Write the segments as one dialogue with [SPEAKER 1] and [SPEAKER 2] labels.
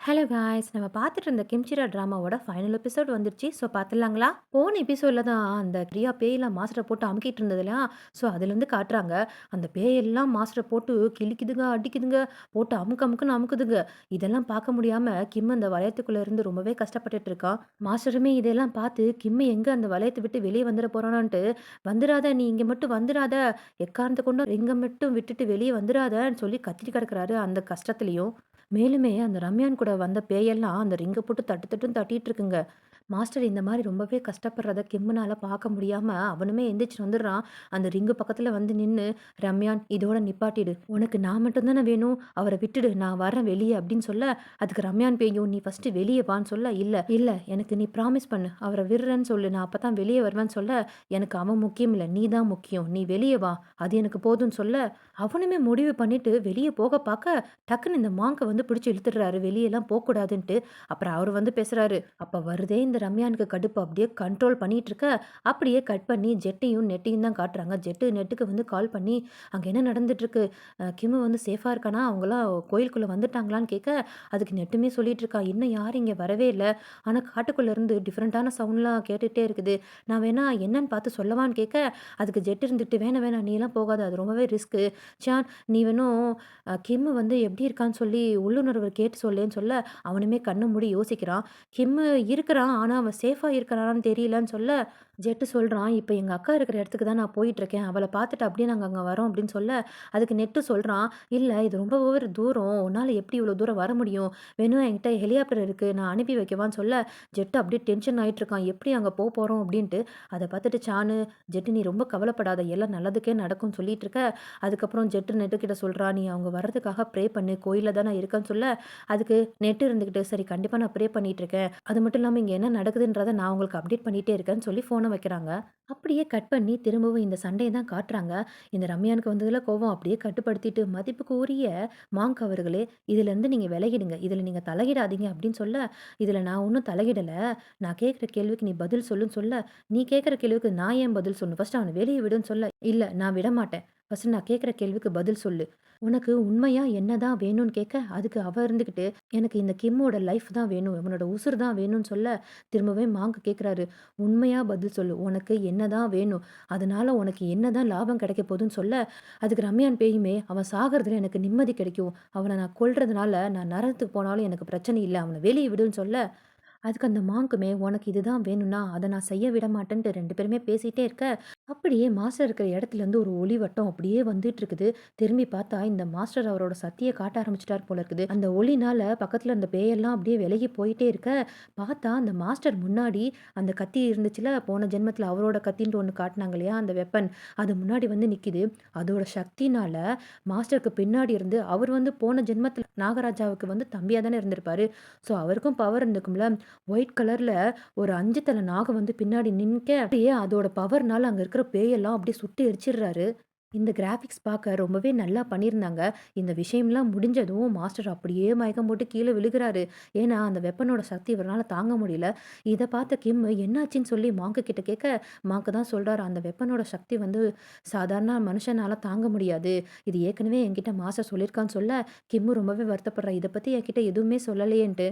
[SPEAKER 1] Hello guys, நம்ம பார்த்துட்டு இருந்த கிம்ச்சிரா ட்ராமாவோட ஃபைனல் எபிசோட் வந்துருச்சு. ஸோ பார்த்துடலாங்களா? போன எபிசோடில் தான் அந்த பிரியா பேயெல்லாம் மாஸ்டரை போட்டு அமுக்கிட்டு இருந்தது இல்லையா? ஸோ அதுலேருந்து காட்டுறாங்க. அந்த பேயெல்லாம் மாஸ்டரை போட்டு கிழிக்குதுங்க, அடிக்குதுங்க, போட்டு அமுக்கு அமுக்குன்னு அமுக்குதுங்க. இதெல்லாம் பார்க்க முடியாமல் கிம் அந்த வளையத்துக்குள்ளே இருந்து ரொம்பவே கஷ்டப்பட்டுட்டு இருக்கான். மாஸ்டருமே இதெல்லாம் பார்த்து கிம் எங்கே அந்த வளையத்தை விட்டு வெளியே வந்துட போறானான்ட்டு, வந்துடாத, நீ இங்கே மட்டும் வந்துடாத, எக்காரணத்தை கொண்டும் இங்கே மட்டும் விட்டுட்டு வெளியே வந்துடாதன்னு சொல்லி கத்திட்டு கிடக்குறாரு அந்த கஷ்டத்துலையும். மேலுமே அந்த ரம்யான் கூட வந்த பேயெல்லாம் அந்த ரிங்க போட்டு தட்டு தட்டுன்னு தட்டிட்டு இருக்குங்க. மாஸ்டர் இந்த மாதிரி ரொம்பவே கஷ்டப்படுறத கிம்முனால பார்க்க முடியாம அவனுமே எந்திரிச்சு வந்துடுறான். அந்த ரிங்கு பக்கத்துல வந்து நின்னு, "ரம்யான், இதோட நிப்பாட்டிடு. உனக்கு நான் மட்டும் தானே வேணும். அவரை விட்டுடு. நான் வரேன் வெளியே" அப்படின்னு சொல்ல, அதுக்கு ரம்யான் பேயும், "நீ ஃபர்ஸ்ட் வெளியே வான்னு" சொல்ல, "இல்ல இல்ல, எனக்கு நீ ப்ராமிஸ் பண்ணு. அவரை விடுறேன்னு சொல்லு. நான் அப்பதான் வெளியே வருவேன்னு" சொல்ல, "எனக்கு அவன் முக்கியம் இல்ல. நீ தான் முக்கியம். நீ வெளியே வா. அது எனக்கு போதும்னு" சொல்ல, அவனுமே முடிவு பண்ணிட்டு வெளியே போக பார்க்க, டக்குன்னு இந்த மாங்க வந்து பிடிச்சு இழுத்துடுறாரு. வெளியெல்லாம் போகக்கூடாதுன்ட்டு. அப்புறம் அவர் வந்து பேசுறாரு. அப்ப வருதே இந்த ரம்யானுக்கு கடுப்பு. அப்படியே கண்ட்ரோல் பண்ணிட்டு இருக்க, அப்படியே கட் பண்ணி ஜெட்டையும் நெட்டையும் தான் காட்டுறாங்க. நெட்டுக்கு வந்து கால் பண்ணி, அங்க என்ன நடந்துட்டு இருக்கு? கிம்மு வந்து சேஃபா இருக்கானா? அவங்களாம் கோயிலுக்குள்ள வந்துட்டாங்களான்னு கேட்க, அதுக்கு நெட்டுமே சொல்லிட்டு இருக்கா, இன்னும் யாரும் இங்க வரவே இல்ல. ஆனா காட்டுக்குள்ள இருந்து டிஃப்ரெண்டான சவுண்ட்லாம் கேட்டுட்டே இருக்குது. நான் வேணா என்னன்னு பார்த்து சொல்லவான்னு கேட்க, அதுக்கு ஜெட் இருந்துட்டு, "வேணாம் வேணாம், நீ எல்லாம் போகாத. அது ரொம்பவே ரிஸ்க்கு. ஷான், நீ வேணும் கிம்மு வந்து எப்படி இருக்கான்னு சொல்லி உள்ளுணர்வு கேட்டு சொல்லேன்னு" சொல்ல, அவனுமே கண்ண மூடி யோசிக்கிறான். கிம்மு இருக்கிறான். ஆனா, அவன் சேஃபா இருக்கிறானான்னு தெரியலன்னு சொல்ல, ஜெட்டு சொல்றான், "இப்ப எங்க அக்கா இருக்கிற இடத்துக்கு தான் நான் போயிட்டுருக்கேன். அவள பார்த்துட்டு அப்படியே நாங்க அங்க வரோம்" அப்படின்னு சொல்ல, அதுக்கு நெட்டு சொல்றான், "இல்ல, இது ரொம்ப ஓவர் தூரம். உன்னால எப்படி இவ்வளோ தூரம் வர முடியும்? வேணும்னா என்கிட்ட ஹெலிகாப்டர் இருக்கு. நான் அனுப்பி வைக்கவான்னு" சொல்ல, ஜெட்டு அப்படியே டென்ஷன் ஆயிட்டு இருக்கான். எப்படி அங்க போறோம் அப்படின்ட்டு. அத பார்த்துட்டு சானு, "ஜெட்டு, நீ ரொம்ப கவலைப்படாத. எல்லாம் நல்லதுக்கே நடக்கும்னு" சொல்லிட்டு இருக்க. அதுக்கப்புறம் ஜெட்டு நெட்டுக்கிட்ட சொல்றான், "நீ அவங்க வர்றதுக்காக ப்ரே பண்ணு. கோயில்ல தான் நான் இருக்கேன்னு" சொல்ல, அதுக்கு நெட் இருந்துகிட்டு, "சரி, கண்டிப்பா நான் ப்ரே பண்ணிட்டு இருக்கேன். அது மட்டும் இல்லாம இங்க என்ன நடக்குதுன்றத நான் உங்களுக்கு அப்டேட் பண்ணிட்டே இருக்கேன்னு" சொல்லி ஃபோன வைக்கிறாங்க. அப்படியே கட் பண்ணி திரும்பவும் இந்த சண்டைய தான் காட்டுறாங்க. இந்த ரம்யானுக்கு வந்ததுல கோவம் அப்படியே கட்டுப்படுத்திட்டு, "மதிப்புக்கு உரிய மாங்க் அவர்களே, இதுலருந்து நீங்க விலகிடுங்க. இதுல நீங்க தலையிடாதீங்க" அப்படின்னு சொல்ல, "இதுல நான் ஒண்ணும் தலையிடல. நான் கேட்கிற கேள்விக்கு நீ பதில் சொல்லுன்னு" சொல்ல, "நீ கேட்கிற கேள்விக்கு நான் ஏன் பதில் சொல்லணும்? ஃபர்ஸ்ட் அவன வெளிய விடுன்னு" சொல்ல, "இல்ல, நான் விடமாட்டேன். ஃபர்ஸ்ட் நான் கேட்கிற கேள்விக்கு பதில் சொல்லு. உனக்கு உண்மையா என்னதான் வேணும்னு" கேட்க, அதுக்கு அவ இருந்துகிட்டு, "எனக்கு இந்த கிம்மோட லைஃப் தான் வேணும். இவனோட உசுர் தான் வேணும்னு" சொல்ல, திரும்பவே மாங்க் கேட்குறாரு, "உண்மையா பதில் சொல்லு. உனக்கு என்னதான் வேணும்? அதனால உனக்கு என்னதான் லாபம் கிடைக்க போதுன்னு" சொல்ல, அதுக்கு ரம்யான் பேயுமே, "அவன் சாகறதுல எனக்கு நிம்மதி கிடைக்கும். அவன நான் கொல்றதுனால நான் நரகத்துக்கு போனாலும் எனக்கு பிரச்சனை இல்ல. அவன வெளிய விடுன்னு" சொல்ல, அதுக்கு அந்த மாங்க்குமே, "உனக்கு இதுதான் வேணும்னா, அத நான் செய்ய விட மாட்டேன்ட்டு" 2 பேருமே பேசிட்டே இருக்க, அப்படியே மாஸ்டர் இருக்கிற இடத்துலேருந்து ஒரு ஒளி வட்டம் அப்படியே வந்துட்டு இருக்குது. திரும்பி பார்த்தா, இந்த மாஸ்டர் அவரோட சக்திய காட்ட ஆரம்பிச்சுட்டார் போல இருக்குது. அந்த ஒளினால பக்கத்துல இருந்த பேயெல்லாம் அப்படியே விலகி போயிட்டே இருக்க, பார்த்தா அந்த மாஸ்டர் முன்னாடி அந்த கத்தி இருந்துச்சுல, போன ஜென்மத்துல அவரோட கத்தின்ட்டு ஒண்ணு காட்டுனாங்க இல்லையா? அந்த வெப்பன். அது முன்னாடி வந்து நிக்குது. அதோட சக்தினால மாஸ்டருக்கு பின்னாடி இருந்து அவர் வந்து போன ஜென்மத்துல நாகராஜாவுக்கு வந்து தம்பியா தானே இருந்திருப்பாரு. ஸோ அவருக்கும் பவர் இருந்திருக்கும்ல. ஒயிட் கலர்ல ஒரு 5 தல நாகம் வந்து பின்னாடி நின்க, அப்படியே அதோட பவர்னால அங்க இருக்கிற பேயெல்லாம் அப்படியே சுட்டு எரிச்சிடுறாரு. இந்த கிராபிக்ஸ் பார்க்க ரொம்பவே நல்லா பண்ணியிருந்தாங்க. இந்த விஷயம்லாம் முடிஞ்சதும் மாஸ்டர் அப்படியே மயக்கம் போட்டு கீழ விழுகுறாரு. ஏன்னா, அந்த வெப்பனோட சக்தி இவரால தாங்க முடியல. இத பார்த்த கிம் என்னாச்சுன்னு சொல்லி மாங்க் கிட்ட கேட்க, மாங்க் தான் சொல்றாரு, "அந்த வெப்பனோட சக்தி வந்து சாதாரண மனுஷனால தாங்க முடியாது. இது ஏற்கனவே என்கிட்ட மாஸ்டர் சொல்லியிருக்கான்னு" சொல்ல, கிம் ரொம்பவே வருத்தப்படுறா. இத பத்தி என்கிட்ட எதுவுமே சொல்லலையேன்ட்டு.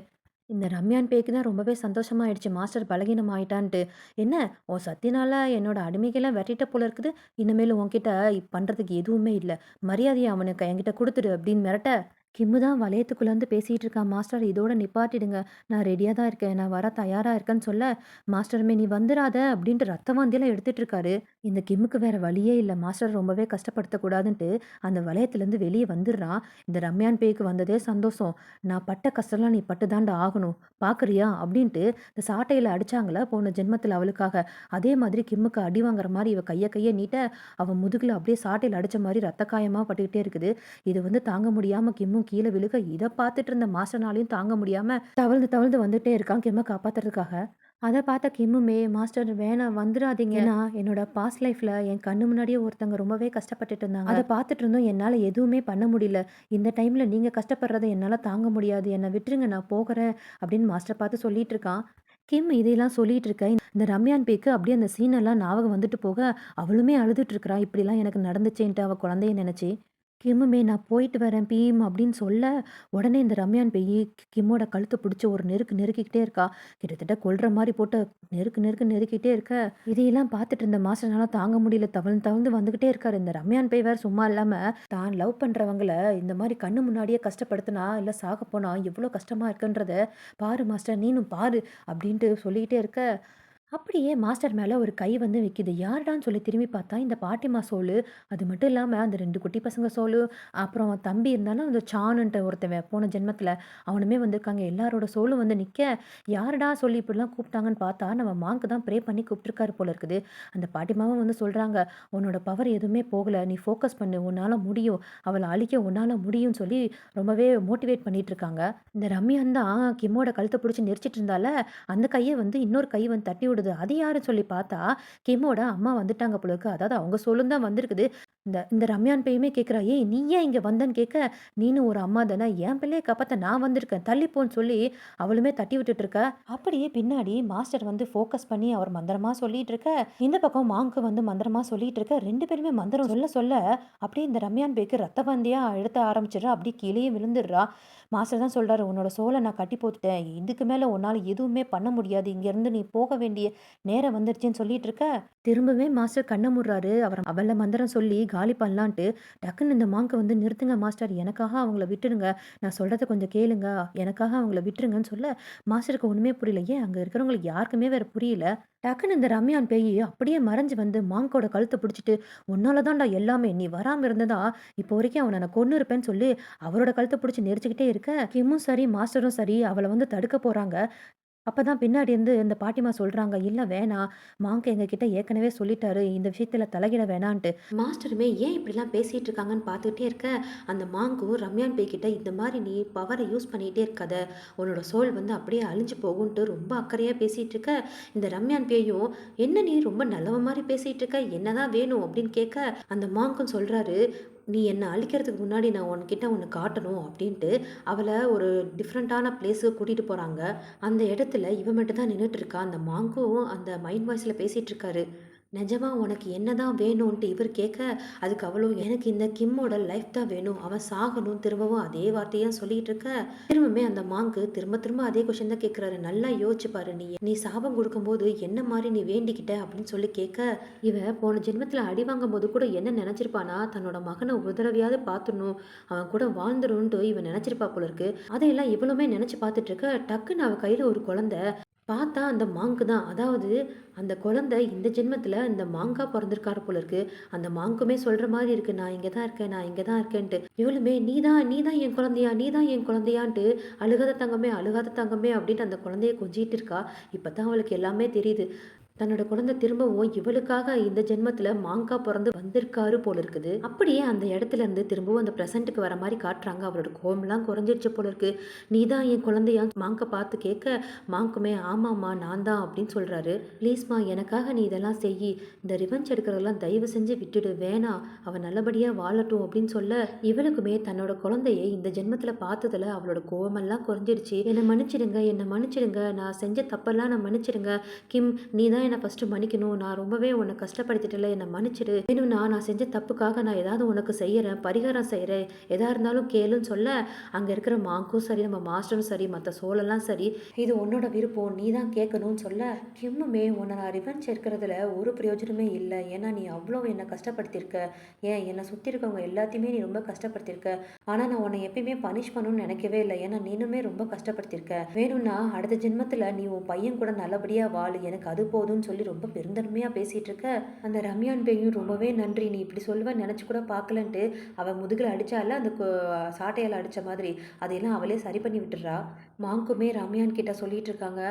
[SPEAKER 1] இந்த ரம்யான் பேய்க்கு தான் ரொம்பவே சந்தோஷமாயிடுச்சு. மாஸ்டர் பலகீனம் ஆயிட்டான்ட்டு. "என்ன, உன் சக்தினால என்னோட அடிமைகள்லாம் வெட்டிட்ட போல இருக்குது. இனிமேலு உன்கிட்ட பண்றதுக்கு எதுவுமே இல்ல. மரியாதைய அவனுக்கு என்கிட்ட குடுத்துடு" அப்படின்னு மிரட்ட, கிம்மு தான் வளையத்துக்குள்ள வந்து பேசிட்டு இருக்கான். "மாஸ்டர், இதோட நிப்பாட்டிடுங்க. நான் ரெடியா தான் இருக்கேன். நான் வர தயாரா இருக்கேன்னு" சொல்ல, மாஸ்டருமே, "நீ வந்துராத" அப்படின்ட்டு ரத்த வாந்தியெல்லாம் எடுத்துட்டு இருக்காரு. இந்த கிம்முக்கு வேற வழியே இல்ல. மாஸ்டர் ரொம்பவே கஷ்டப்படுத்தக்கூடாதுன்ட்டு அந்த வளையத்துலேருந்து வெளிய வந்துடுறான். இந்த ரம்யான் பேய்க்கு வந்ததே சந்தோஷம். "நான் பட்ட கஷ்டம்லாம் நீ பட்டு தான்டா ஆகணும். பார்க்குறியா?" அப்படின்ட்டு இந்த சாட்டையில அடிச்சாங்கல்ல போன ஜென்மத்தில அவளுக்காக, அதே மாதிரி கிம்முக்கு அடி வாங்குற மாரி இவ கைய கைய நீட்ட, அவ முதுகுல அப்படியே சாட்டையில அடிச்ச மாரி ரத்த காயமா பட்டுக்கிட்டே இருக்குது. இது வந்து தாங்க முடியாம கிம்மும் கீழ விழுக, இத பார்த்துட்டு இருந்த மாஸ்டர்னாலயும் தாங்க முடியாம தவழ்ந்து தவழ்ந்து வந்துட்டே இருக்கான் கிம்ம காப்பாத்துறதுக்காக. அத பார்த்த கிம்முமே, "மாஸ்டர், வேணாம், வந்துராதீங்க. ஏன்னா, என்னோட பாஸ்ட் லைஃப்ல என் கண்ணு முன்னாடியே ஒருத்தவங்க ரொம்பவே கஷ்டப்பட்டுட்டு இருந்தாங்க. அத பார்த்துட்டு இருந்தும் என்னால எதுவுமே பண்ண முடியல. இந்த டைம்ல நீங்க கஷ்டப்படுறத என்னால தாங்க முடியாது. என்ன விட்டுருங்க, நான் போகுறேன்" அப்படின்னு மாஸ்டர் பார்த்து சொல்லிட்டு இருக்கான். கிம் இதையெல்லாம் சொல்லிட்டு இருக்க, இந்த ரம்யான் பேய்க்கு அப்படியே அந்த சீன் எல்லாம் ஞாபகம் வந்துட்டு போக, அவளுமே அழுதுட்டு இருக்கிறா. இப்படிலாம் எனக்கு நடந்துச்சேன்ட்டு அவ குழந்தைய நினைச்சு. கிம்முமே நான் போயிட்டு வரேன் பீம் அப்படின்னு சொல்ல, உடனே இந்த ரம்யான் பேயி கிம்மோட கழுத்த பிடிச்சு ஒரு நெருக்கிக்கிட்டே இருக்கா. கிட்டத்தட்ட கொல்ற மாரி போட்டு நெருக்கிக்கிட்டே இருக்க, இதையெல்லாம் பார்த்துட்டு இருந்த மாஸ்டர்னால தாங்க முடியல. தவழ்ந்து தவழ்ந்து வந்துகிட்டே இருக்காரு. இந்த ரம்யான் பேய் வேற சும்மா இல்லாம, தான் லவ் பண்றவங்கள இந்த மாரி கண்ணு முன்னாடியே கஷ்டப்படுத்துனா, இல்ல சாகப் போனா எவ்ளோ கஷ்டமா இருக்குன்றத பாரு மாஸ்டர் நீனும் பாரு அப்படின்ட்டு சொல்லிக்கிட்டே இருக்க, அப்படியே மாஸ்டர் மேல ஒரு கை வந்து வைக்குது. யாருடான்னு சொல்லி திரும்பி பார்த்தா, இந்த பாட்டிமா சோலு. அது மட்டும் இல்லாம அந்த 2 குட்டி பசங்க சோலு, அப்புறம் அவன் தம்பி இருந்தாலும் அந்த சானுன்ட்டு ஒருத்தவன் போன ஜென்மத்தில, அவனுமே வந்திருக்காங்க. எல்லாரோட சோலும் வந்து நிக்க, யாருடா சொல்லி இப்படிலாம் கூப்பிட்டாங்கன்னு பார்த்தா, நம்ம மாங்க்கு தான் ப்ரே பண்ணி கூப்பிட்டுருக்காரு போல இருக்குது. அந்த பாட்டிமாவும் வந்து சொல்றாங்க, "உன்னோட பவர் எதுவுமே போகல. நீ ஃபோக்கஸ் பண்ணு. உன்னால முடியும். அவள அழிக்க உன்னால முடியும்னு" சொல்லி ரொம்பவே மோட்டிவேட் பண்ணிட்டு இருக்காங்க. இந்த ரம்யான் தான் கிம்மோட கழுத்த பிடிச்சு நெரிச்சிட்டு இருந்தால, அந்த கைய வந்து இன்னொரு கை வந்து தட்டி விடுது. அது யாருன்னு சொல்லி பார்த்தா, கிம்மோட அம்மா வந்துட்டாங்க போல இருக்கு. அதாவது அவங்க சோலும் தான் வந்திருக்குது. இந்த இந்த ரம்யான் பேயுமே கேட்கிறா, "ஏய் நீ ஏன் இங்க வந்தன்னு?" கேட்க, "நீனும் ஒரு அம்மா தானே, என் பிள்ளைய காப்பாத்த நான் வந்திருக்கேன். தள்ளிப்போன்னு" சொல்லி அவளுமே தட்டி விட்டுட்டு இருக்க. அப்படியே பின்னாடி மாஸ்டர் வந்து ஃபோக்கஸ் பண்ணி அவர் மந்திரமா சொல்லிட்டு இருக்க, இந்த பக்கம் மாங்க்கு வந்து மந்திரமா சொல்லிட்டு இருக்க. 2 பேருமே மந்திரம் சொல்ல சொல்ல அப்படியே இந்த ரம்யான் பேய்க்கு ரத்த வாந்தியா அழுத்த ஆரம்பிச்சிடுறா. அப்படியே கீழேயே விழுந்துடுறா. மாஸ்டர் தான் சொல்றாரு, "உன்னோட சோல நான் கட்டி போட்டுட்டேன். இதுக்கு மேல உன்னால எதுவுமே பண்ண முடியாது. இங்கேருந்து நீ போக வேண்டிய நேரம் வந்துருச்சுன்னு" சொல்லிட்டு இருக்க, திரும்பவே மாஸ்டர் கண்ண மூடுறாரு. அவள மந்திரம் சொல்லி காலி பண்ணலான்ட்டு, டக்குன்னு இந்த மாங்க்க வந்து, "நிறுத்துங்க மாஸ்டர். எனக்காக அவங்கள விட்டுடுங்க. நான் சொல்றத கொஞ்சம் கேளுங்க. எனக்காக அவங்கள விட்டுருங்கன்னு" சொல்ல, மாஸ்டருக்கு ஒண்ணுமே புரியல. ஏன் அங்க இருக்கிறவங்களுக்கு யாருக்குமே வேற புரியல. டக்குன்னு இந்த ரம்யான் பேயி அப்படியே மறைஞ்சு வந்து மாங்க்கோட கழுத்த பிடிச்சுட்டு, "உன்னால தான்டா எல்லாமே. நீ வராம இருந்ததா, இப்போ வரைக்கும் அவன நான் கொன்னு இருப்பேன்னு" சொல்லி அவரோட கழுத்த பிடிச்சு நெரிச்சுக்கிட்டே இருக்க, கிம்மும் சரி, மாஸ்டரும் சரி அவள வந்து தடுக்க போறாங்க. அப்பதான் பின்னாடி இருந்து இந்த பாட்டிம்மா சொல்றாங்க, "இல்ல வேணாம். மாங்க் எங்ககிட்ட ஏற்கனவே சொல்லிட்டாரு. இந்த விஷயத்துல தலையிட வேணான்ட்டு." மாஸ்டருமே ஏன் இப்படிலாம் பேசிட்டு இருக்காங்கன்னு பார்த்துக்கிட்டே இருக்க, அந்த மாங்கும் ரம்யான் பேய் கிட்ட, "இந்த மாரி நீ பவர யூஸ் பண்ணிட்டே இருக்காத. உன்னோட சோல் வந்து அப்படியே அழிஞ்சு போகும்ன்ட்டு" ரொம்ப அக்கறையா பேசிட்டு இருக்க, இந்த ரம்யான் பேயும், "என்ன நீ ரொம்ப நல்லவ மாரி பேசிட்டு இருக்க. என்னதான் வேணும்?" அப்படின்னு கேட்க, அந்த மாங்க்கும் சொல்றாரு, "நீ என்ன அழிக்கிறதுக்கு முன்னாடி நான் உன்கிட்ட ஒண்ணு காட்டணும்" அப்படின்ட்டு அவள ஒரு டிஃப்ரெண்ட்டான பிளேஸுக்கு கூட்டிட்டு போறாங்க. அந்த இடத்துல இவ மட்டும் தான் நின்னுட்டு இருக்கா. அந்த மாங்கும் அந்த மைண்ட் வாய்ஸ்ல பேசிட்டு இருக்காரு. "நிஜமா உனக்கு என்னதான் வேணும்ன்ட்டு" இவர் கேட்க, அதுக்கு அவளும், "எனக்கு இந்த கிம்மோட லைஃப் தான் வேணும். அவன் சாகணும்." திரும்பவும் அதே வார்த்தைய சொல்லிட்டு இருக்க, திரும்பவுமே அந்த மாங்கு திரும்ப திரும்ப அதே கொஸ்டின் தான் கேட்குறாரு. "நல்லா யோசிச்சு பாரு. நீ சாபம் கொடுக்கும்போது என்ன மாரி நீ வேண்டிக்கிட்ட?" அப்படின்னு சொல்லி கேட்க, இவ போன ஜென்மத்துல அடி வாங்கும்போது கூட என்ன நினைச்சிருப்பானா, தன்னோட மகனை ஒரு தடவையாவது பார்த்துடணும், அவன் கூட வாழ்ந்துரும்ன்ட்டு இவ நினைச்சிருப்பா போல இருக்கு. அதையெல்லாம் இவளுமே நினைச்சு பார்த்துட்டு இருக்க, டக்குன்னு அவ கையில ஒரு குழந்தை. பார்த்தா அந்த மாங்கு தான். அதாவது அந்த குழந்தை இந்த ஜென்மத்தில இந்த மாங்கா பொறந்திருக்காரு போல இருக்கு. அந்த மாங்குமே சொல்ற மாரி இருக்கு, "நான் இங்க தான் இருக்கேன், நான் இங்க தான் இருக்கேன்ட்டு." இவளுமே, "நீ தான் என் குழந்தையா? நீ தான் என் குழந்தையான்ட்டு?" "அழுகாத தங்கமே, அழுகாத தங்கமே" அப்படின்ட்டு அந்த குழந்தைய கொஞ்சிட்டு இருக்கா. இப்பதான் அவளுக்கு எல்லாமே தெரியுது. தன்னோட குழந்தை திரும்பவும் இவளுக்காக இந்த ஜென்மத்துல மாங்கா பொறந்து வந்திருக்காரு போல இருக்குது. அப்படியே அந்த இடத்துல இருந்து திரும்பவும் அந்த பிரசன்ட்டுக்கு வர மாரி காட்டுறாங்க. அவளோட கோவம்லாம் குறைஞ்சிருச்சு போல இருக்கு. "நீ தான் என் குழந்தையா?" மாங்க பார்த்து கேட்க, மாங்க்குமே, "ஆமாம்மா நான் தான்" அப்படின்னு சொல்றாரு. "ப்ளீஸ்மா எனக்காக நீ இதெல்லாம் செய்யி. இந்த ரிவெஞ்ச் எடுக்கிறதெல்லாம் தயவு செஞ்சு விட்டுடு. வேணாம். அவ நல்லபடியா வாழட்டும்" அப்படின்னு சொல்ல, இவளுக்குமே தன்னோட குழந்தைய இந்த ஜென்மத்துல பார்த்ததுல அவளோட கோவமெல்லாம் குறைஞ்சிருச்சு. "என்ன மன்னிச்சிடுங்க, என்ன மன்னிச்சிடுங்க. நான் செஞ்ச தப்பெல்லாம் நான் மன்னிச்சிடுங்க. கிம், நீ தான் என்ன ஃபர்ஸ்ட்டு மன்னிக்கணும். நான் ரொம்பவே உன்னை கஷ்டப்படுத்திட்டேன்ல, என்ன மன்னிச்சிடு. வேணும்னா நான் செஞ்ச தப்புக்காக நான் ஏதாவது உனக்கு செய்யறேன், பரிகாரம் செய்யறேன். எதா இருந்தாலும் கேளுன்னு சொல்ல, அங்க இருக்கிற மாங்க்கும் சரி, நம்ம மாஸ்டரும் சரி, மத்த சோலெல்லாம் சரி, இது உன்னோட விருப்பம். நீ தான் கேட்கணும்னு சொல்ல, கிம்முமே, "உன்னை நான் ரிவெஞ்ச் எடுக்கிறதுல ஒரு பிரயோஜனமே இல்ல. ஏன்னா நீ அவ்வளோ என்னை கஷ்டப்படுத்தியிருக்க. ஏன் என்னை சுத்தி இருக்கவங்க எல்லாத்தையுமே நீ ரொம்ப கஷ்டப்படுத்தியிருக்க. ஆனா நான் உன்னை எப்பயுமே பனிஷ் பண்ணணும்னு நினைக்கவே இல்ல. ஏன்னா நீனுமே ரொம்ப கஷ்டப்படுத்தியிருக்க. வேணும்னா அடுத்த ஜென்மத்துல நீ உன் பையன் கூட நல்லபடியா வாழு. எனக்கு அது போதும்னு" சொல்லி ரொம்ப பெருந்தன்மையா பேசிட்டு இருக்க, அந்த ரம்யான் பேயும், "ரொம்பவே நன்றி. நீ இப்படி சொல்லுவேன்னு நினைச்சு கூட பார்க்கலன்ட்டு" அவ முதுகுல அடிச்சால அந்த சாட்டையால அடிச்ச மாதிரி, அதையெல்லாம் அவளே சரி பண்ணி விட்டுறா. மாங்க்குமே ரம்யான் கிட்ட சொல்லிட்டு இருக்காங்க,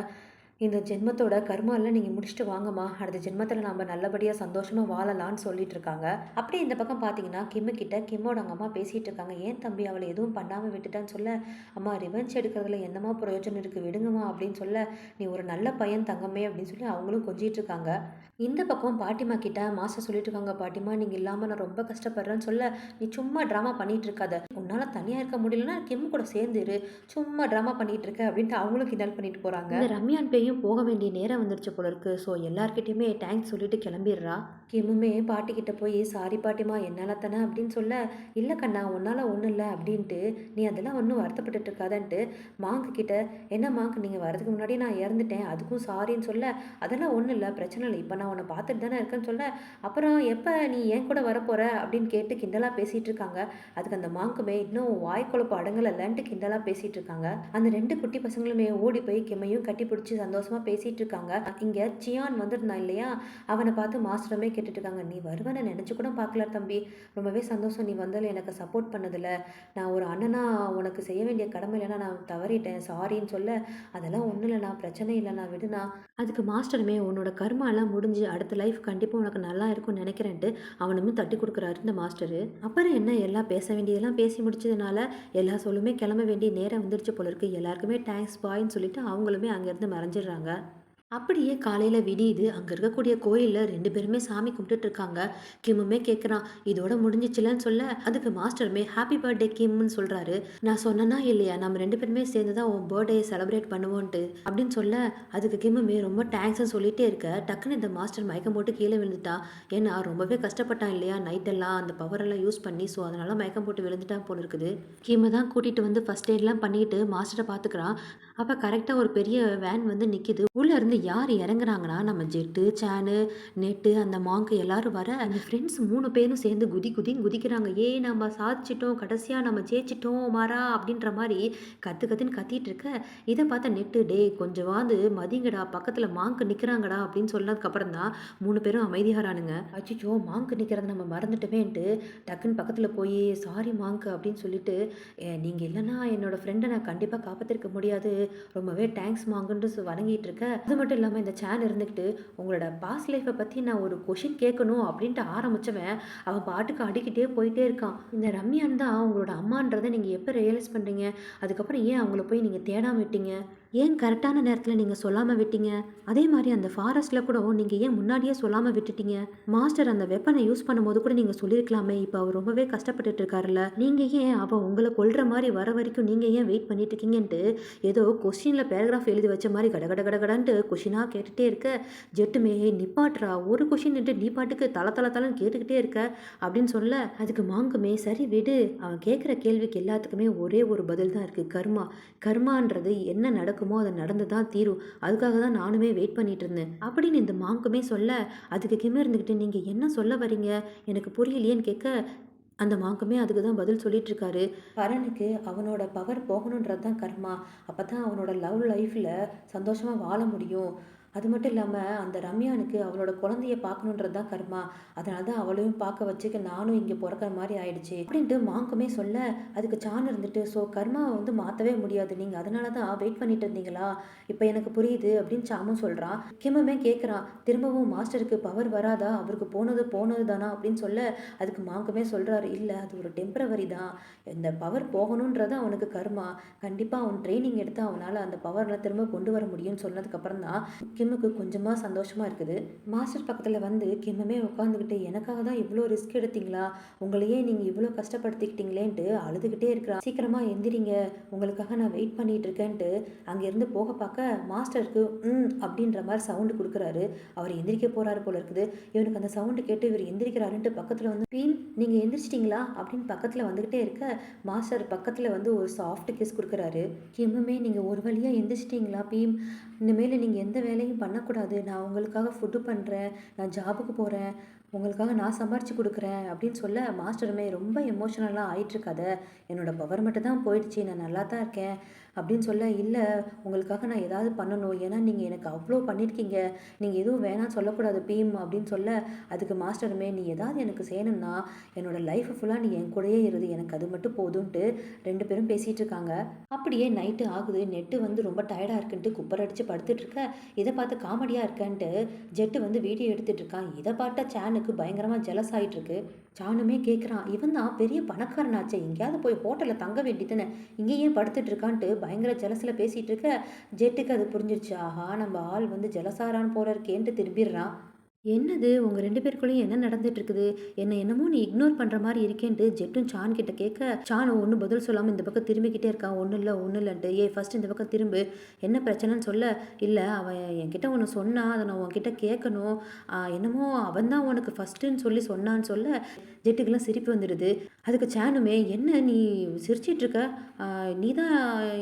[SPEAKER 1] "இந்த ஜென்மத்தோட கர்மாலாம் நீங்க முடிச்சுட்டு வாங்கம்மா. அடுத்த ஜென்மத்துல நாம நல்லபடியா சந்தோஷமா வாழலாம்னு" சொல்லிட்டு இருக்காங்க. அப்படியே இந்த பக்கம் பார்த்தீங்கன்னா, கிம்மு கிட்ட கிம்மோட அவங்க அம்மா பேசிட்டு இருக்காங்க. "ஏன் தம்பி அவள எதுவும் பண்ணாம விட்டுட்டான்னு" சொல்ல, "அம்மா ரிவெஞ்ச் எடுக்கிறதுல என்னம்மா பிரயோஜனம் இருக்கு? விடுங்கம்மா" அப்படின்னு சொல்ல, "நீ ஒரு நல்ல பையன் தங்கமே" அப்படின்னு சொல்லி அவங்களும் கொஞ்சிட்டு இருக்காங்க. இந்த பக்கம் பாட்டிமா கிட்ட மாஸ்டர் சொல்லிட்டு இருக்காங்க, "பாட்டிமா நீங்க இல்லாம நான் ரொம்ப கஷ்டப்படுறேன்னு" சொல்ல, "நீ சும்மா ட்ராமா பண்ணிட்டு இருக்காத. உன்னால தனியா இருக்க முடியலன்னா கிம் கூட சேர்ந்து இரு. சும்மா ட்ராமா பண்ணிட்டு இருக்க" அப்படின்ட்டு அவங்களும் கிண்டல் பண்ணிட்டு போறாங்க. இந்த ரம்யான் பேயும் போக வேண்டிய நேரம் வந்துருச்சு போல இருக்கு. ஸோ எல்லார்கிட்டயுமே தேங்க்ஸ் சொல்லிட்டு கிளம்பிடுறா. கிம்முமே பாட்டிக்கிட்ட போய், "சாரி பாட்டிம்மா, என்னால தானே" அப்படின்னு சொல்ல, "இல்ல கண்ணா, உன்னால ஒண்ணும் இல்ல" அப்படின்ட்டு, "நீ அதெல்லாம் ஒண்ணும் வருத்தப்பட்டுட்டு இருக்காதன்ட்டு" மாங்கு கிட்ட, "என்ன மாங்க், நீங்க வரதுக்கு முன்னாடியே நான் இறந்துட்டேன். அதுக்கும் சாரின்னு" சொல்ல, "அதெல்லாம் ஒண்ணும் இல்ல, பிரச்சனை இல்ல. இப்ப நான் உன்ன பார்த்துட்டு தானே இருக்கேன்னு" சொல்ல, "அப்புறம் எப்ப நீ என் கூட வரப்போற?" அப்படின்னு கேட்டு கிண்டலா பேசிட்டு இருக்காங்க. அதுக்கு அந்த மாங்க்குமே, "இன்னும் வாய் கொழுப்பு அடங்கலல்லன்ட்டு" கிண்டலா பேசிட்டு இருக்காங்க. அந்த 2 குட்டி பசங்களுமே ஓடி போய் கிம்மையும் கட்டிப்பிடிச்சு சந்தோஷமா பேசிட்டு இருக்காங்க. இங்க சியான் வந்திருந்தான் இல்லையா? அவன பார்த்து மாஸ்டருமே கேட்டுட்டு இருக்காங்க. "நீ வருவன்னு நெனச்சு கூட பார்க்கல தம்பி. ரொம்பவே சந்தோஷம் நீ வந்ததுல, எனக்கு சப்போர்ட் பண்ணதுல. நான் ஒரு அண்ணனா உனக்கு செய்ய வேண்டிய கடமையிலனா நான் தவறிட்டேன். சாரின்னு" சொல்ல, "அதெல்லாம் ஒண்ணும் இல்லண்ணா, பிரச்சனை இல்லண்ணா, விடுண்ணா." அதுக்கு மாஸ்டருமே, "உன்னோட கர்மாலாம் முடிஞ்சு அடுத்த லைஃப் கண்டிப்பா உனக்கு நல்லா இருக்கும்னு நெனைக்கிறேன்ட்டு" அவனுமே தட்டி குடுக்குறாரு இந்த மாஸ்டரு. அப்புறம் என்ன, எல்லாம் பேச வேண்டியதெல்லாம் பேசி முடிச்சதுனால, எல்லா சொல்லுமே கிளம்ப வேண்டிய நேரம் வந்துருச்சு போல இருக்கு. எல்லாருக்குமே தேங்க்ஸ் பாய்ன்னு சொல்லிட்டு அவங்களுமே அங்கேருந்து மறைஞ்சிடுறாங்க. அப்படியே காலையில விடியுது. அங்க இருக்கக்கூடிய கோயில்ல 2 பேருமே சாமி கும்பிட்டுட்டு இருக்காங்க. கிம்முமே கேட்குறான், "இதோட முடிஞ்சிச்சுலன்னு" சொல்ல, அதுக்கு மாஸ்டருமே, "ஹாப்பி பர்த்டே கிம்ன்னு" சொல்றாரு. "நான் சொன்னனா இல்லையா? நம்ம 2 பேருமே சேர்ந்து தான் உன் பர்த்டேய செலிப்ரேட் பண்ணுவோன்ட்டு" அப்படின்னு சொல்ல, அதுக்கு கிம்முமே ரொம்ப தேங்க்ஸ்ன்னு சொல்லிட்டே இருக்க, டக்குன்னு இந்த மாஸ்டர் மயக்கம் போட்டு கீழ விழுந்துட்டான். ஏன்னா ரொம்பவே கஷ்டப்பட்டான் இல்லையா? நைட்டெல்லாம் அந்த பவர் எல்லாம் யூஸ் பண்ணி. ஸோ அதனால மயக்கம் போட்டு விழுந்துட்டான் போல இருக்குது. கிம்ம தான் கூட்டிட்டு வந்து ஃபர்ஸ்ட் எய்ட்லாம் பண்ணிட்டு மாஸ்டர பார்த்துக்கிறான். அப்ப கரெக்ட்டா ஒரு பெரிய வேன் வந்து நிக்குது. உள்ள இருந்து யார் இறங்குறாங்கன்னா, நம்ம ஜெட்டு, சானு, நெட்டு, அந்த மாங்க் எல்லாரும் வர, அந்த ஃப்ரெண்ட்ஸ் 3 பேரும் சேர்ந்து குதி குதின்னு குதிக்கிறாங்க. "ஏய் நம்ம சாதிச்சுட்டோம்! கடைசியா நம்ம ஜெயிச்சுட்டோம் மாறா!" அப்படின்ற மாரி கத்து கத்துன்னு கத்திட்டு இருக்க, இத பார்த்த நெட்டு, "டேய் கொஞ்சமாவது மதிங்கடா! பக்கத்துல மாங்க் நிக்கிறாங்கடா" அப்படின்னு சொன்னதுக்கப்புறம் தான் 3 பேரும் அமைதியாறானுங்க. அச்சச்சோ! மாங்க் நிக்கிறத நம்ம மறந்துட்டோமேன்ட்டு டக்குன்னு பக்கத்துல போயி, "சாரி மாங்க்" அப்படின்னு சொல்லிட்டு, நீங்க இல்லன்னா என்னோட ஃப்ரெண்ட நான் கண்டிப்பா காப்பாத்திருக்க முடியாது. ரொம்பவே தேங்க்ஸ் மாங்குன்ட்டு வணங்கிட்டு இருக்க. அது மட்டும் இல்லாம இந்த சான் இருந்துகிட்டு, "உங்களோட பாஸ்ட் லைஃப்ப பத்தி நான் ஒரு கொஸ்டின் கேட்கணும்" அப்படின்ட்டு ஆரம்பிச்சவன், அவன் பாட்டுக்கு அடிக்கிட்டே போயிட்டே இருக்கான். இந்த ரம்யான் தான் உங்களோட அம்மான்றத நீங்க எப்ப ரியலைஸ் பண்றீங்க? அதுக்கப்புறம் ஏன் அவங்கள போய் நீங்க தேடாம விட்டீங்க? ஏன் கரெக்ட்டான நேரத்துல நீங்க சொல்லாம விட்டீங்க? அதே மாரி அந்த ஃபாரஸ்ட்ல கூட நீங்க ஏன் முன்னாடியே சொல்லாம விட்டுட்டீங்க? மாஸ்டர் அந்த வெப்பன யூஸ் பண்ணும்போது கூட நீங்க சொல்லியிருக்கலாமே! இப்ப அவர் ரொம்பவே கஷ்டப்பட்டுட்டு இருக்காருல்ல. நீங்க ஏன் அவ உங்கள கொல்ற மாரி வர வரைக்கும் நீங்க ஏன் வெயிட் பண்ணிட்டு இருக்கீங்கன்ட்டு, ஏதோ கொஸ்டின்ல பேராகிராஃப் எழுதி வச்ச மாரி கட கட கட கடன்ட்டு கொஸ்டினா கேட்டுட்டே இருக்க, ஜெட்டுமே, "ஏய் நிப்பாட்றா! ஒரு கொஸ்டின்னுட்டு நீ பாட்டுக்கு தல தல தலன்னு கேட்டுக்கிட்டே இருக்க" அப்படின்னு சொல்ல, அதுக்கு மாங்குமே, "சரி விடு. அவன் கேட்குற கேள்விக்கு எல்லாத்துக்குமே ஒரே ஒரு பதில் தான் இருக்கு. கர்மா. கர்மான்றது என்ன நடக்குமோ அது நடந்து தான் தீரும். அதுக்காக தான் நானுமே வெயிட் பண்ணிட்டு இருந்தேன்." அப்படின்னு இந்த மாங்குமே சொல்ல, அதுக்கு கிம் இருந்துகிட்டு, "நீங்க என்ன சொல்ல வரீங்க? எனக்கு புரியலையேன்னு" கேட்க, அந்த மாங்குமே அதுக்கு தான் பதில் சொல்லிட்டு இருக்காரு. "பரனுக்கு அவனோட பவர் போகணுன்றது தான் கர்மா. அப்பதான் அவனோட லவ் லைஃப்ல சந்தோஷமா வாழ முடியும். அது மட்டும் இல்லாம அந்த ரம்யானுக்கு அவளோட குழந்தைய பார்க்கணுன்றது தான் கர்மா. அதனால தான் அவளையும் பார்க்க வச்சுக்க நானும் இங்க பொறக்கிற மாரி ஆயிடுச்சு." அப்படின்ட்டு மாங்குமே சொல்ல, அதுக்கு சான் இருந்துட்டு, "ஸோ கர்மாவ வந்து மாத்தவே முடியாது. நீங்க அதனால தான் வெயிட் பண்ணிட்டு இருந்தீங்களா? இப்ப எனக்கு புரியுது" அப்படின்னு சாமும் சொல்றான். கிம்முமே கேட்குறான், "திரும்பவும் மாஸ்டருக்கு பவர் வராதா? அவருக்கு போனது போனது தானா?" அப்படின்னு சொல்ல, அதுக்கு மாங்குமே சொல்றாரு, "இல்ல அது ஒரு டெம்பரவரி தான். இந்த பவர் போகணுன்றது அவனுக்கு கர்மா. கண்டிப்பா அவன் ட்ரெய்னிங் எடுத்து அவனால அந்த பவர்லாம் திரும்ப கொண்டு வர முடியும்னு" சொன்னதுக்கப்புறம் தான் கிம்முக்கு கொஞ்சமா சந்தோஷமா இருக்குது. மாஸ்டர் பக்கத்துல வந்து கிம்முமே உட்காந்துக்கிட்டு, "எனக்காக தான் இவ்ளோ ரிஸ்க் எடுத்தீங்களா? உங்களையே நீங்க இவ்ளோ கஷ்டப்படுத்திக்கிட்டீங்களேன்ட்டு" அழுதுகிட்டே இருக்கிறான். "சீக்கிரமா எந்திரிங்க. உங்களுக்காக நான் வெயிட் பண்ணிட்டு இருக்கேன்ட்டு" அங்கேருந்து போக பார்க்க, மாஸ்டருக்கு அப்படின்ற மாரி சவுண்ட் குடுக்குறாரு. அவர் எந்திரிக்க போறாரு போல இருக்குது. இவனுக்கு அந்த சவுண்ட் கேட்டு இவர் எந்திரிக்கிறாருன்ட்டு பக்கத்துல வந்து, "பீம், நீங்க எந்திரிச்சிட்டீங்களா?" அப்படின்னு பக்கத்துல வந்துகிட்டே இருக்க, மாஸ்டர் பக்கத்துல வந்து ஒரு சாஃப்ட் கிஸ் குடுக்குறாரு. கிம்முமே, "நீங்க ஒரு வழியா எந்திரிச்சிட்டீங்களா பீம்? இனிமேல் நீங்கள் எந்த வேலையும் பண்ணக்கூடாது. நான் உங்களுக்காக ஃபுட்டு பண்ணுறேன். நான் ஜாபுக்கு போகிறேன். உங்களுக்காக நான் சம்பாரிச்சு குடுக்குறேன்" அப்படின்னு சொல்ல, மாஸ்டருமே ரொம்ப எமோஷனலா ஆயிட்டுருக்காத. "என்னோட பவர் மட்டும் தான் போயிடுச்சு. நான் நல்லா தான் இருக்கேன்" அப்படின்னு சொல்ல, "இல்ல, உங்களுக்காக நான் ஏதாவது பண்ணணும். ஏன்னா நீங்க எனக்கு அவ்ளோ பண்ணியிருக்கீங்க. நீங்க எதுவும் வேணான்னு சொல்லக்கூடாது பீம்" அப்படின்னு சொல்ல, அதுக்கு மாஸ்டருமே, "நீ ஏதாவது எனக்கு செய்யணும்னா, என்னோட லைஃப் ஃபுல்லா நீ என் கூடயே இரு. எனக்கு அது மட்டும் போதும்ன்ட்டு" 2 பேரும் பேசிட்டு இருக்காங்க. அப்படியே நைட்டு ஆகுது. நெட்டு வந்து ரொம்ப டயர்டா இருக்குன்ட்டு குப்பர் அடிச்சு படுத்துட்டு இருக்க, இத பார்த்து காமெடியா இருக்கன்ட்டு ஜெட்டு வந்து வீடியோ எடுத்துட்டு இருக்கான். இத பார்த்த சானுக்கு பயங்கரமா ஜெலஸ் ஆயிட்டு இருக்கு. சானுமே கேட்குறான், "இவன் தான் பெரிய பணக்காரனாச்சே! எங்கேயாவது போய் ஹோட்டல்ல தங்க வேண்டியதுதானே! இங்க ஏன் படுத்துட்டு இருக்கான்ட்டு" பயங்கர ஜெலஸ்ல பேசிட்டு இருக்க, ஜெட்டுக்கு அது புரிஞ்சிருச்சு. ஆஹா! நம்ம ஆள் வந்து ஜெலஸ் ஆறான் போல இருக்கேன்ட்டு திரும்பிர்றான். என்னது உங்க 2 பேருக்குள்ளயும் என்ன நடந்துட்டு இருக்குது? என்ன என்னமோ நீ இக்னோர் பண்ற மாரி இருக்கேன்ட்டு ஜெட்டும் சான் கிட்ட கேட்க, சான் ஒண்ணும் பதில் சொல்லாம இந்த பக்கம் திரும்பிக்கிட்டே இருக்கான். ஒண்ணும் இல்ல, ஒண்ணும் இல்லன்ட்டு. ஏய் ஃபர்ஸ்ட் இந்த பக்கம் திரும்பு. என்ன பிரச்சனைன்னு சொல்ல, இல்ல அவன் என்கிட்ட ஒண்ணு சொன்னான். அத நான் உன்கிட்ட கேட்கணும். என்னமோ அவன் தான் உனக்கு ஃபர்ஸ்ட்டுன்னு சொல்லி சொன்னான்னு சொல்ல, ஜெட்டுக்கெல்லாம் சிரிப்பு வந்துடுது. அதுக்கு சானுமே, என்ன நீ சிரிச்சிட்டு இருக்க? ஆ நீ தான்